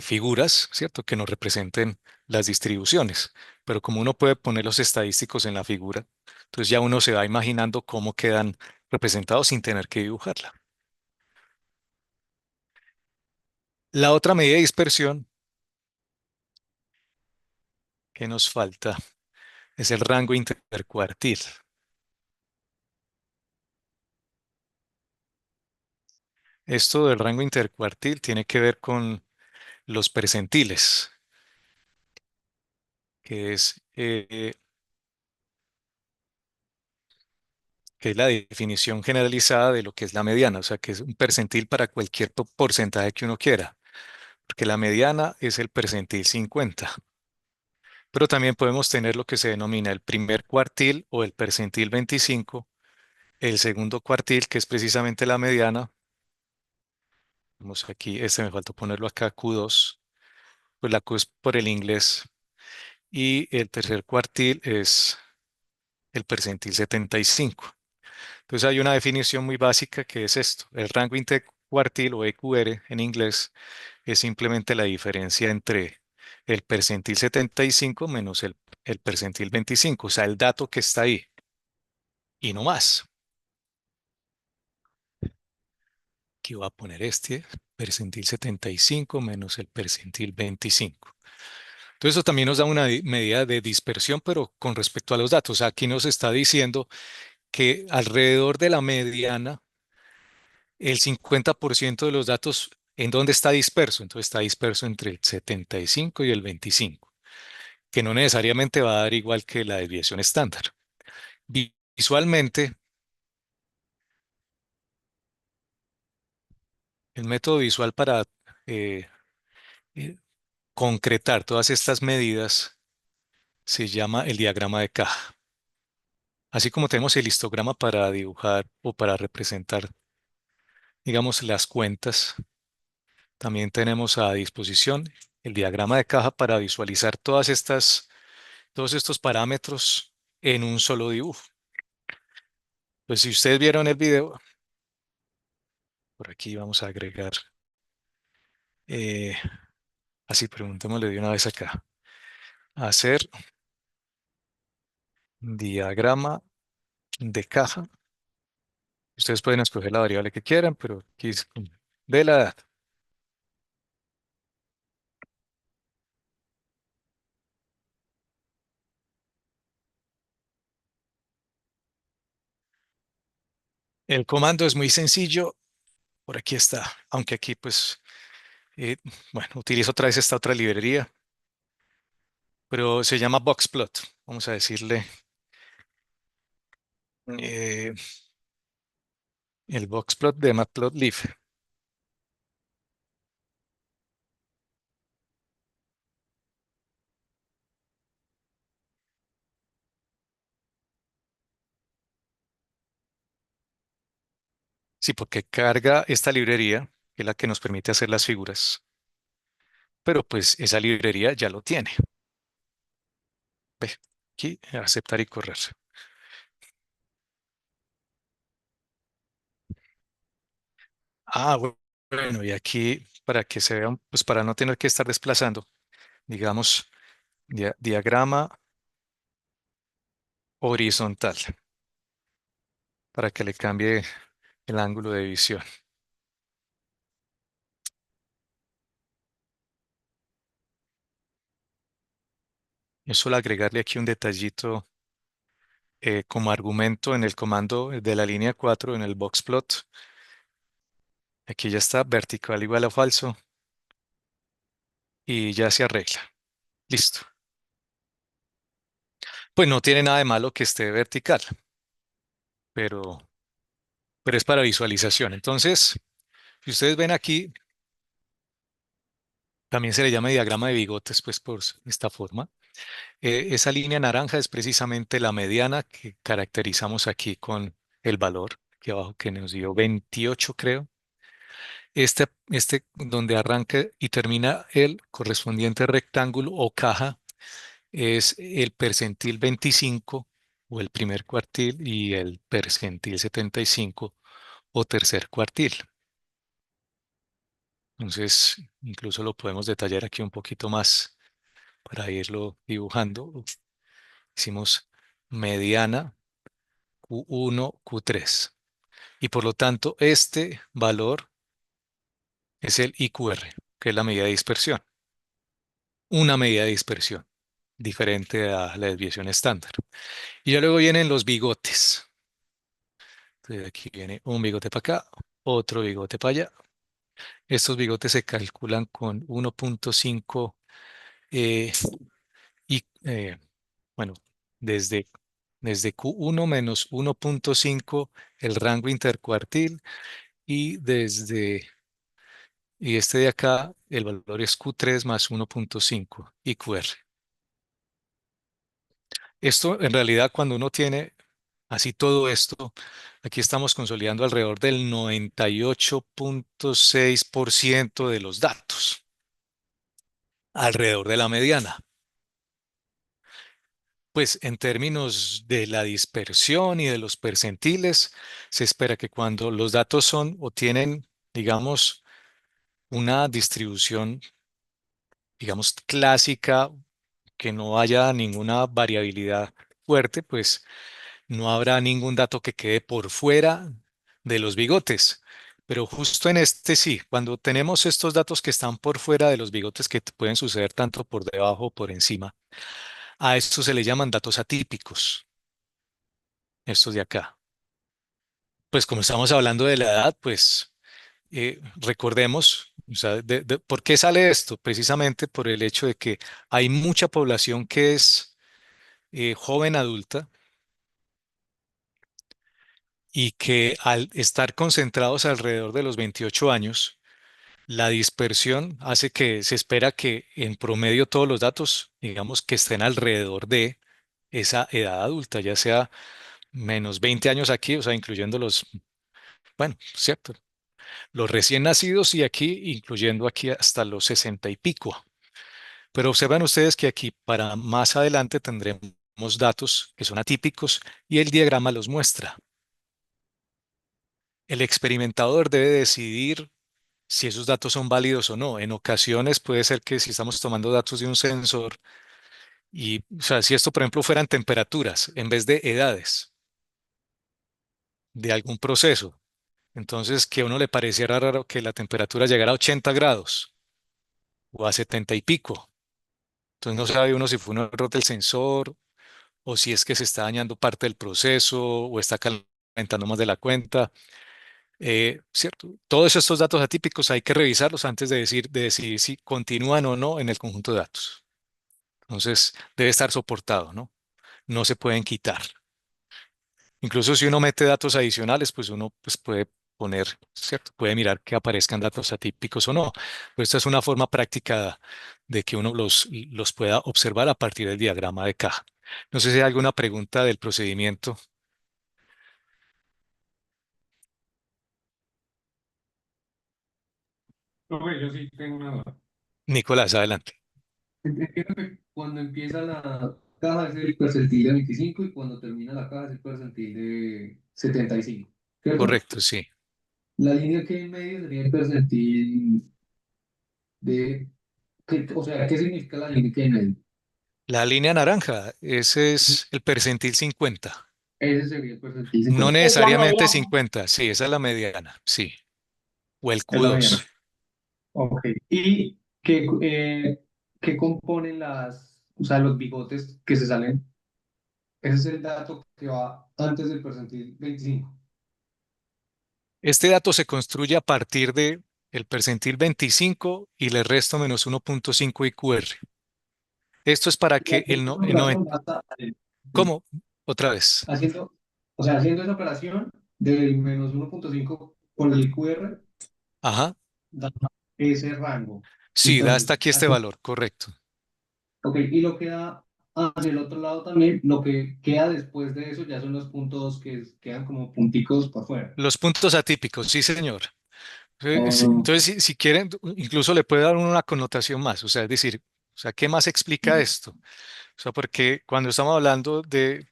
figuras, ¿cierto? Que nos representen las distribuciones. Pero como uno puede poner los estadísticos en la figura, entonces ya uno se va imaginando cómo quedan representados sin tener que dibujarla. La otra medida de dispersión que nos falta es el rango intercuartil. Esto del rango intercuartil tiene que ver con los percentiles, que que es la definición generalizada de lo que es la mediana, o sea, que es un percentil para cualquier porcentaje que uno quiera, porque la mediana es el percentil 50. Pero también podemos tener lo que se denomina el primer cuartil o el percentil 25, el segundo cuartil, que es precisamente la mediana. Vamos aquí, me faltó ponerlo acá, Q2, pues la Q es por el inglés, y el tercer cuartil es el percentil 75. Entonces hay una definición muy básica que es esto. El rango intercuartil o EQR en inglés es simplemente la diferencia entre el percentil 75 menos el percentil 25, o sea, el dato que está ahí y no más. Aquí voy a poner percentil 75 menos el percentil 25. Entonces eso también nos da una medida de dispersión, pero con respecto a los datos. Aquí nos está diciendo que alrededor de la mediana, el 50% de los datos, ¿en dónde está disperso? Entonces está disperso entre el 75 y el 25, que no necesariamente va a dar igual que la desviación estándar. Visualmente, el método visual para eh, eh, concretar todas estas medidas se llama el diagrama de caja. Así como tenemos el histograma para dibujar o para representar, digamos, las cuentas, también tenemos a disposición el diagrama de caja para visualizar todos estos parámetros en un solo dibujo. Pues si ustedes vieron el video, por aquí vamos a agregar, eh, así preguntémosle de una vez acá, hacer diagrama de caja. Ustedes pueden escoger la variable que quieran, pero aquí es de la edad. El comando es muy sencillo. Por aquí está. Aunque aquí, pues, eh, bueno, utilizo otra vez esta otra librería, pero se llama Boxplot. Vamos a decirle eh, el Boxplot de Matplotlib. Sí, porque carga esta librería, que es la que nos permite hacer las figuras, pero pues esa librería ya lo tiene. Ve, aquí, aceptar y correr. Ah, bueno, y aquí para que se vean, pues para no tener que estar desplazando, digamos, diagrama horizontal, para que le cambie el ángulo de visión. Es solo agregarle aquí un detallito como argumento en el comando de la línea 4 en el boxplot. Aquí ya está, vertical igual a falso, y ya se arregla. Listo. Pues no tiene nada de malo que esté vertical, pero, pero es para visualización. Entonces, si ustedes ven aquí, también se le llama diagrama de bigotes, pues por esta forma. Esa línea naranja es precisamente la mediana que caracterizamos aquí con el valor aquí abajo que nos dio 28, creo. Este donde arranca y termina el correspondiente rectángulo o caja es el percentil 25 o el primer cuartil y el percentil 75 o tercer cuartil. Entonces, incluso lo podemos detallar aquí un poquito más para irlo dibujando. Hicimos mediana Q1, Q3. Y por lo tanto, este valor es el IQR, que es la medida de dispersión. Una medida de dispersión diferente a la desviación estándar. Y ya luego vienen los bigotes. Entonces aquí viene un bigote para acá, otro bigote para allá. Estos bigotes se calculan con 1.5 y, bueno, desde, desde Q1 menos 1.5 el rango intercuartil y y este de acá el valor es Q3 más 1.5 y QR. Esto en realidad cuando uno tiene así todo esto, aquí estamos consolidando alrededor del 98.6% de los datos, alrededor de la mediana. Pues en términos de la dispersión y de los percentiles, se espera que cuando los datos son o tienen, digamos, una distribución, digamos, clásica, que no haya ninguna variabilidad fuerte, pues no habrá ningún dato que quede por fuera de los bigotes. Pero justo en este sí, cuando tenemos estos datos que están por fuera de los bigotes, que pueden suceder tanto por debajo o por encima, a esto se le llaman datos atípicos, estos de acá. Pues como estamos hablando de la edad, pues recordemos, o sea, ¿por qué sale esto? Precisamente por el hecho de que hay mucha población que es joven adulta y que al estar concentrados alrededor de los 28 años, la dispersión hace que se espera que en promedio todos los datos, digamos, que estén alrededor de esa edad adulta, ya sea menos 20 años aquí, o sea, incluyendo los, bueno, cierto, los recién nacidos y aquí, incluyendo aquí hasta los 60 y pico. Pero observan ustedes que aquí para más adelante tendremos datos que son atípicos y el diagrama los muestra. El experimentador debe decidir si esos datos son válidos o no. En ocasiones puede ser que si estamos tomando datos de un sensor y, o sea, si esto, por ejemplo, fueran temperaturas en vez de edades, de algún proceso. Entonces, que a uno le pareciera raro que la temperatura llegara a 80 grados o a 70 y pico. Entonces, no sabe uno si fue un error del sensor o si es que se está dañando parte del proceso o está calentando más de la cuenta. ¿Cierto? Todos estos datos atípicos hay que revisarlos antes de decidir si continúan o no en el conjunto de datos. Entonces, debe estar soportado, ¿no? No se pueden quitar. Incluso si uno mete datos adicionales, pues uno pues, puede poner, ¿cierto? Puede mirar que aparezcan datos atípicos o no. Pero esta es una forma práctica de que uno los pueda observar a partir del diagrama de caja. No sé si hay alguna pregunta del procedimiento. Profe, yo sí tengo una duda. Nicolás, adelante. Entiendo que cuando empieza la caja es el percentil de 25 y cuando termina la caja es el percentil de 75, ¿cierto? Correcto, sí. La línea que hay en medio sería el percentil de, o sea, ¿qué significa la línea que hay en medio? La línea naranja, ese es el percentil 50. Ese sería el percentil No 50. Es la necesariamente mediana. 50, sí, esa es la mediana, sí. O el Es la mediana. Q2. Ok. ¿Y qué componen o sea, los bigotes que se salen? Ese es el dato que va antes del percentil 25. Este dato se construye a partir de el percentil 25 y le resto menos 1.5 IQR. Esto es para que el 90. ¿Cómo? Otra vez. Haciendo, o sea, haciendo esa operación del menos 1.5 por el IQR, Ajá. da ese rango. Sí, da hasta Entonces, aquí este valor, correcto. ok, y lo que da hacia el otro lado también, lo que queda después de eso ya son los puntos que quedan como punticos para afuera. Los puntos atípicos, sí, señor. Oh, Entonces, si quieren, incluso le puede dar una connotación más. O sea, es decir, o sea, ¿qué más explica esto? O sea, porque cuando estamos hablando de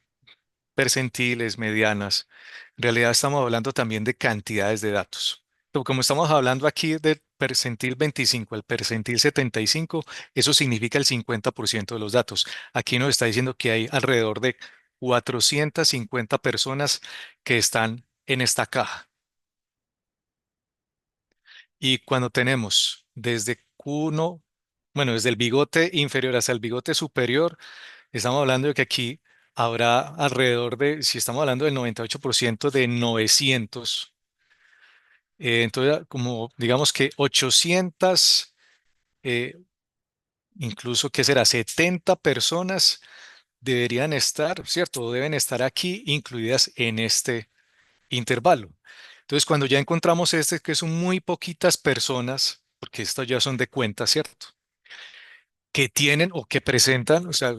percentiles, medianas. En realidad estamos hablando también de cantidades de datos. Pero como estamos hablando aquí del percentil 25 al percentil 75, eso significa el 50% de los datos. Aquí nos está diciendo que hay alrededor de 450 personas que están en esta caja. Y cuando tenemos desde Q1, bueno, desde el bigote inferior hasta el bigote superior, estamos hablando de que aquí habrá alrededor de, si estamos hablando del 98% de 900, entonces como digamos que 800, eh, incluso que será 70 personas deberían estar, ¿cierto? O deben estar aquí incluidas en este intervalo. Entonces cuando ya encontramos este, que son muy poquitas personas, porque estas ya son de cuenta, ¿cierto? Que tienen o que presentan, o sea,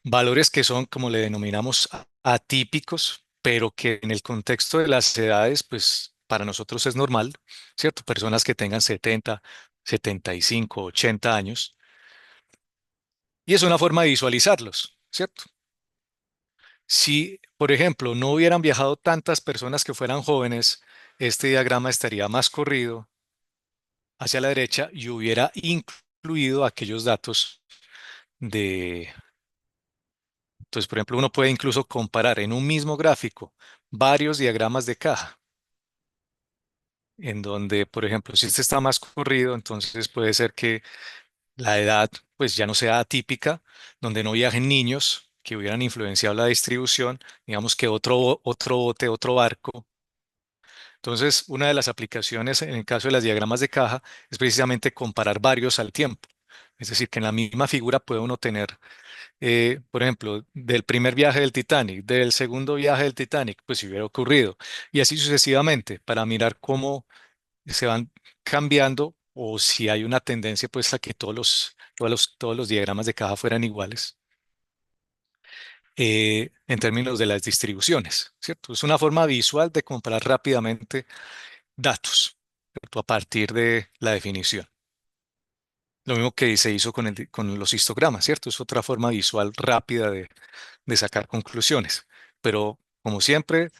valores que son, como le denominamos, atípicos, pero que en el contexto de las edades, pues para nosotros es normal, ¿cierto? Personas que tengan 70, 75, 80 años. Y es una forma de visualizarlos, ¿cierto? Si, por ejemplo, no hubieran viajado tantas personas que fueran jóvenes, este diagrama estaría más corrido hacia la derecha y hubiera incluido aquellos datos de. Entonces, por ejemplo, uno puede incluso comparar en un mismo gráfico varios diagramas de caja, en donde, por ejemplo, si este está más corrido, entonces puede ser que la edad pues ya no sea atípica, donde no viajen niños que hubieran influenciado la distribución, digamos que otro bote, otro barco. Entonces, una de las aplicaciones en el caso de las diagramas de caja es precisamente comparar varios al tiempo. Es decir, que en la misma figura puede uno tener por ejemplo, del primer viaje del Titanic, del segundo viaje del Titanic, pues si hubiera ocurrido, y así sucesivamente, para mirar cómo se van cambiando o si hay una tendencia pues a que todos los diagramas de caja fueran iguales en términos de las distribuciones, ¿cierto? Es una forma visual de comparar rápidamente datos, ¿cierto? A partir de la definición. Lo mismo que se hizo con los histogramas, ¿cierto? Es otra forma visual rápida de sacar conclusiones. Pero, como siempre,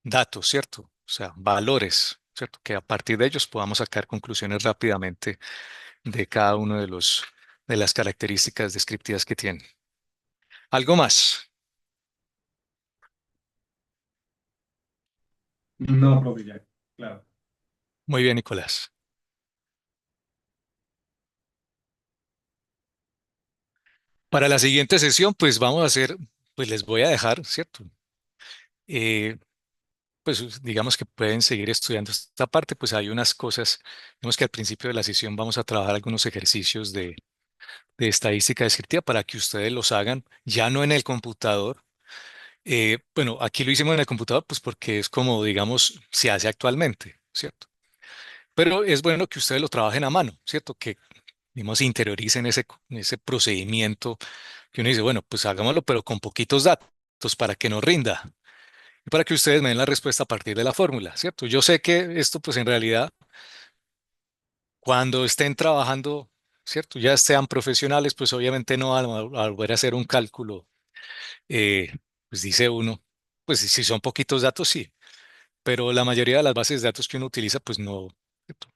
datos, ¿cierto? O sea, valores, ¿cierto? Que a partir de ellos podamos sacar conclusiones rápidamente de cada uno de las características descriptivas que tienen. ¿Algo más? No, profe, ya, claro. Muy bien, Nicolás. Para la siguiente sesión, pues vamos a hacer, pues les voy a dejar, ¿cierto? Eh, pues digamos que pueden seguir estudiando esta parte, pues hay unas cosas, digamos que al principio de la sesión vamos a trabajar algunos ejercicios de estadística descriptiva para que ustedes los hagan ya no en el computador. Bueno, aquí lo hicimos en el computador, pues porque es como, digamos, se hace actualmente, ¿cierto? Pero es bueno que ustedes lo trabajen a mano, ¿cierto? Que, digamos, interioricen ese procedimiento que uno dice, bueno, pues hagámoslo, pero con poquitos datos para que nos rinda y para que ustedes me den la respuesta a partir de la fórmula, ¿cierto? Yo sé que esto, pues en realidad, cuando estén trabajando, ¿cierto? Ya sean profesionales, pues obviamente no van a volver a hacer un cálculo, pues dice uno, pues si son poquitos datos, sí, pero la mayoría de las bases de datos que uno utiliza, pues no. ¿Cierto?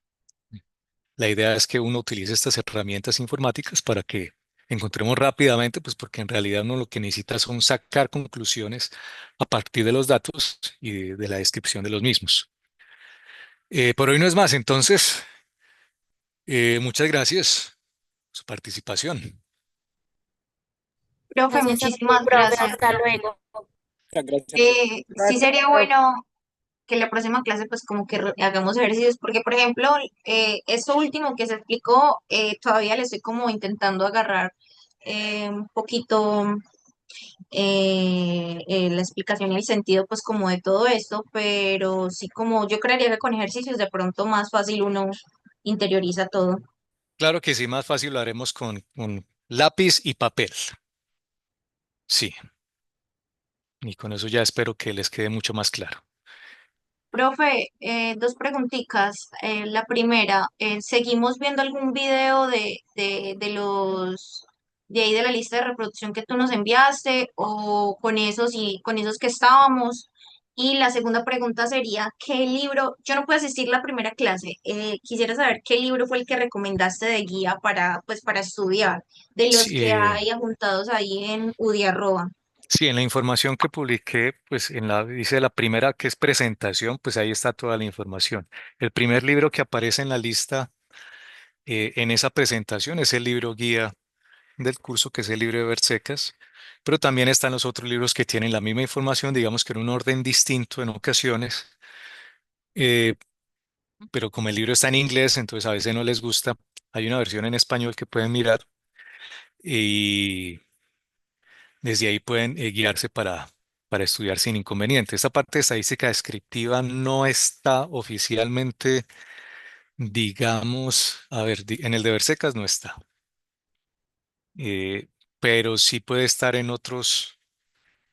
La idea es que uno utilice estas herramientas informáticas para que encontremos rápidamente, pues porque en realidad uno lo que necesita son sacar conclusiones a partir de los datos y de la descripción de los mismos. Por hoy no es más, entonces, muchas gracias por su participación. Profe, Gracias a ti, muchísimas profe. gracias. Hasta luego. Muchas gracias, profe. Sí Gracias, sería profe. bueno que la próxima clase pues como que hagamos ejercicios, porque por ejemplo, eso último que se explicó, todavía le estoy como intentando agarrar un poquito la explicación y el sentido pues como de todo esto, pero sí como yo creería que con ejercicios de pronto más fácil uno interioriza todo. Claro que sí, más fácil lo haremos con lápiz y papel. Sí, y con eso ya espero que les quede mucho más claro. Profe, dos preguntitas. La primera, ¿seguimos viendo algún video de los de ahí de la lista de reproducción que tú nos enviaste o con esos y con esos que estábamos? Y la segunda pregunta sería, ¿qué libro? Yo no pude asistir la primera clase. Quisiera saber qué libro fue el que recomendaste de guía para, pues, para estudiar, de los Sí, que hay apuntados ahí en UDI@. sí, en la información que publiqué, pues dice la primera que es presentación, pues ahí está toda la información. El primer libro que aparece en la lista en esa presentación es el libro guía del curso, que es el libro de Versecas, pero también están los otros libros que tienen la misma información, digamos que en un orden distinto en ocasiones, eh, pero como el libro está en inglés, entonces a veces no les gusta, hay una versión en español que pueden mirar y desde ahí pueden guiarse para estudiar sin inconveniente. Esta parte de estadística descriptiva no está oficialmente, digamos, a ver, en el de Versecas no está, eh, pero sí puede estar en otros.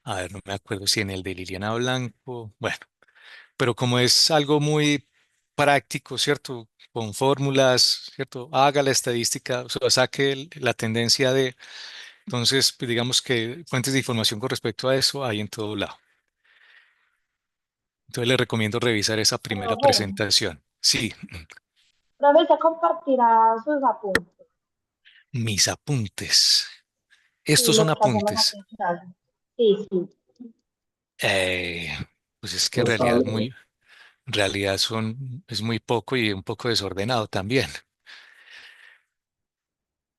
A ver, no me acuerdo si en el de Liliana Blanco, bueno, pero como es algo muy práctico, ¿cierto? Con fórmulas, ¿cierto? Haga la estadística, o sea, saque la tendencia de, entonces, pues, digamos que fuentes de información con respecto a eso hay en todo lado. Entonces, le recomiendo revisar esa primera Profe, presentación. Sí, profe, ¿se compartirá sus apuntes mis apuntes. y Estos son lo que hacemos apuntes. aquí en clase? Sí, sí. Eh, pues es que en Los realidad tableros. en realidad es muy poco y un poco desordenado también.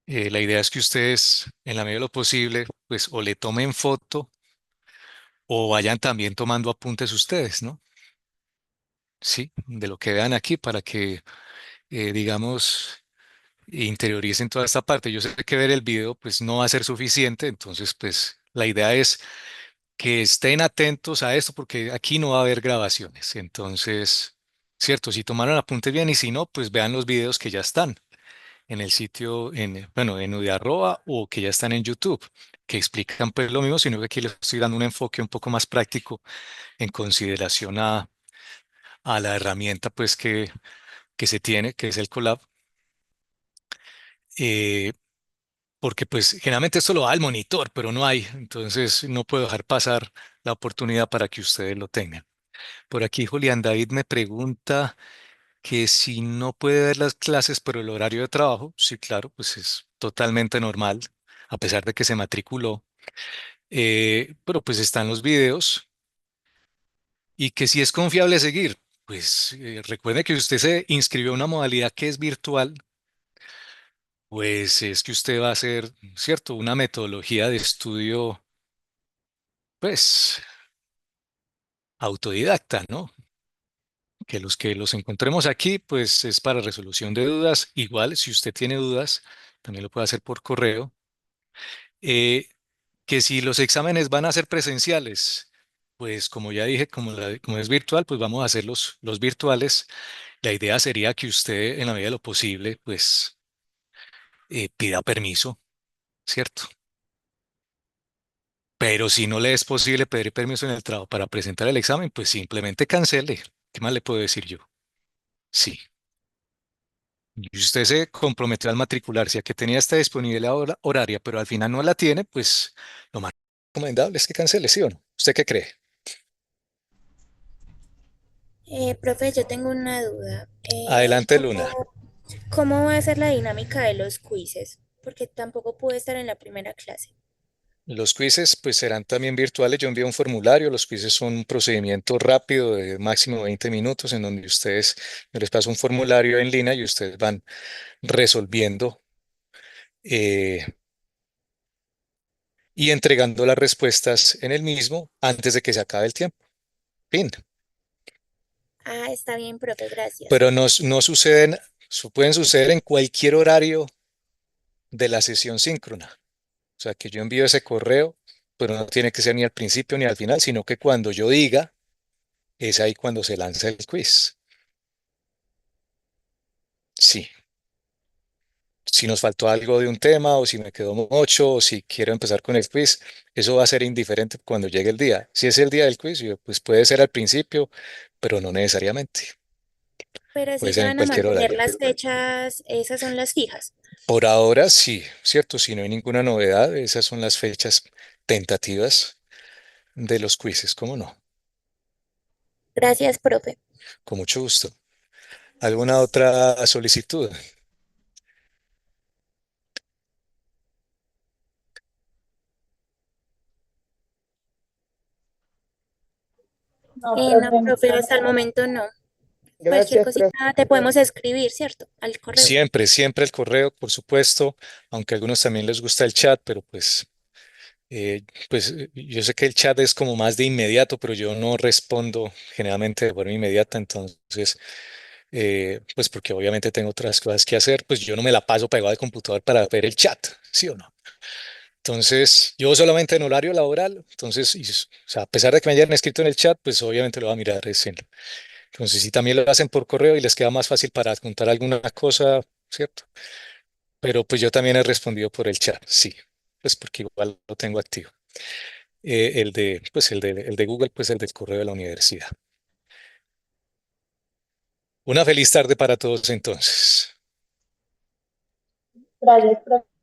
La idea es que ustedes, en la medida de lo posible, pues o le tomen foto o vayan también tomando apuntes ustedes, ¿no? Sí, de lo que vean aquí para que, digamos, interioricen toda esta parte. Yo sé que ver el video, pues no va a ser suficiente, entonces, pues la idea es que estén atentos a esto porque aquí no va a haber grabaciones. Entonces, cierto, si tomaron apuntes bien y si no, pues vean los videos que ya están en el sitio, bueno, en Udiarroba o que ya están en YouTube, que explican pues lo mismo, sino que aquí les estoy dando un enfoque un poco más práctico en consideración a la herramienta pues que se tiene, que es el Colab, eh, porque pues generalmente esto lo da el monitor, pero no hay, entonces no puedo dejar pasar la oportunidad para que ustedes lo tengan. Por aquí Julián David me pregunta que si no puede ver las clases por el horario de trabajo, sí, claro, pues es totalmente normal, a pesar de que se matriculó, pero pues están los videos y que si es confiable seguir. Pues recuerde que usted se inscribió a una modalidad que es virtual, pues es que usted va a hacer, ¿cierto? Una metodología de estudio, pues, autodidacta, ¿no? Que los encontremos aquí, pues es para resolución de dudas. Igual, si usted tiene dudas, también lo puede hacer por correo. Eh, que si los exámenes van a ser presenciales, pues como ya dije, como es virtual, pues vamos a hacer los virtuales. La idea sería que usted, en la medida de lo posible, pues pida permiso, ¿cierto? Pero si no le es posible pedir permiso en el trabajo para presentar el examen, pues simplemente cancele. ¿Qué más le puedo decir yo? Sí. Y usted se comprometió al matricularse a que tenía esta disponibilidad horaria, pero al final no la tiene, pues lo más recomendable es que cancele, ¿sí o no? ¿Usted qué cree? Profe, yo tengo una duda. Adelante, Luna. ¿Cómo va a ser la dinámica de los quizzes? Porque tampoco pude estar en la primera clase. Los quizzes pues serán también virtuales. Yo envío un formulario. Los quizzes son un procedimiento rápido de máximo 20 minutos en donde yo les paso un formulario en línea y ustedes van resolviendo eh, y entregando las respuestas en el mismo antes de que se acabe el tiempo. Fin. Ah, está bien, profe, gracias. Pero no suceden, pueden suceder en cualquier horario de la sesión síncrona. O sea, que yo envío ese correo, pero no tiene que ser ni al principio ni al final, sino que cuando yo diga, es ahí cuando se lanza el quiz. Sí. Si nos faltó algo de un tema o si me quedó mucho o si quiero empezar con el quiz, eso va a ser indiferente cuando llegue el día. Si es el día del quiz, pues puede ser al principio, pero no necesariamente. Pero Puede sí se ser en van a cualquier mantener horario. las fechas, esas son las fijas. Por ahora sí, cierto, si no hay ninguna novedad, esas son las fechas tentativas de los quizzes, ¿cómo no? Gracias, profe. Con mucho gusto. ¿Alguna otra solicitud? No, No, profe, profe, hasta el momento no. Cualquier Gracias, cosita profe. te podemos escribir, ¿cierto? Al correo. Siempre, siempre el correo, por supuesto, aunque a algunos también les gusta el chat, pero yo sé que el chat es como más de inmediato, pero yo no respondo generalmente de forma inmediata, entonces, pues porque obviamente tengo otras cosas que hacer, pues yo no me la paso pegado al computador para ver el chat, ¿sí o no? Entonces, yo solamente en horario laboral, entonces, o sea, a pesar de que me hayan escrito en el chat, pues obviamente lo voy a mirar. Entonces, si también lo hacen por correo y les queda más fácil para contar alguna cosa, ¿cierto? Pero pues yo también he respondido por el chat, sí, pues porque igual lo tengo activo. El de Google, pues el del correo de la universidad. Una feliz tarde para todos entonces. gracias, profe.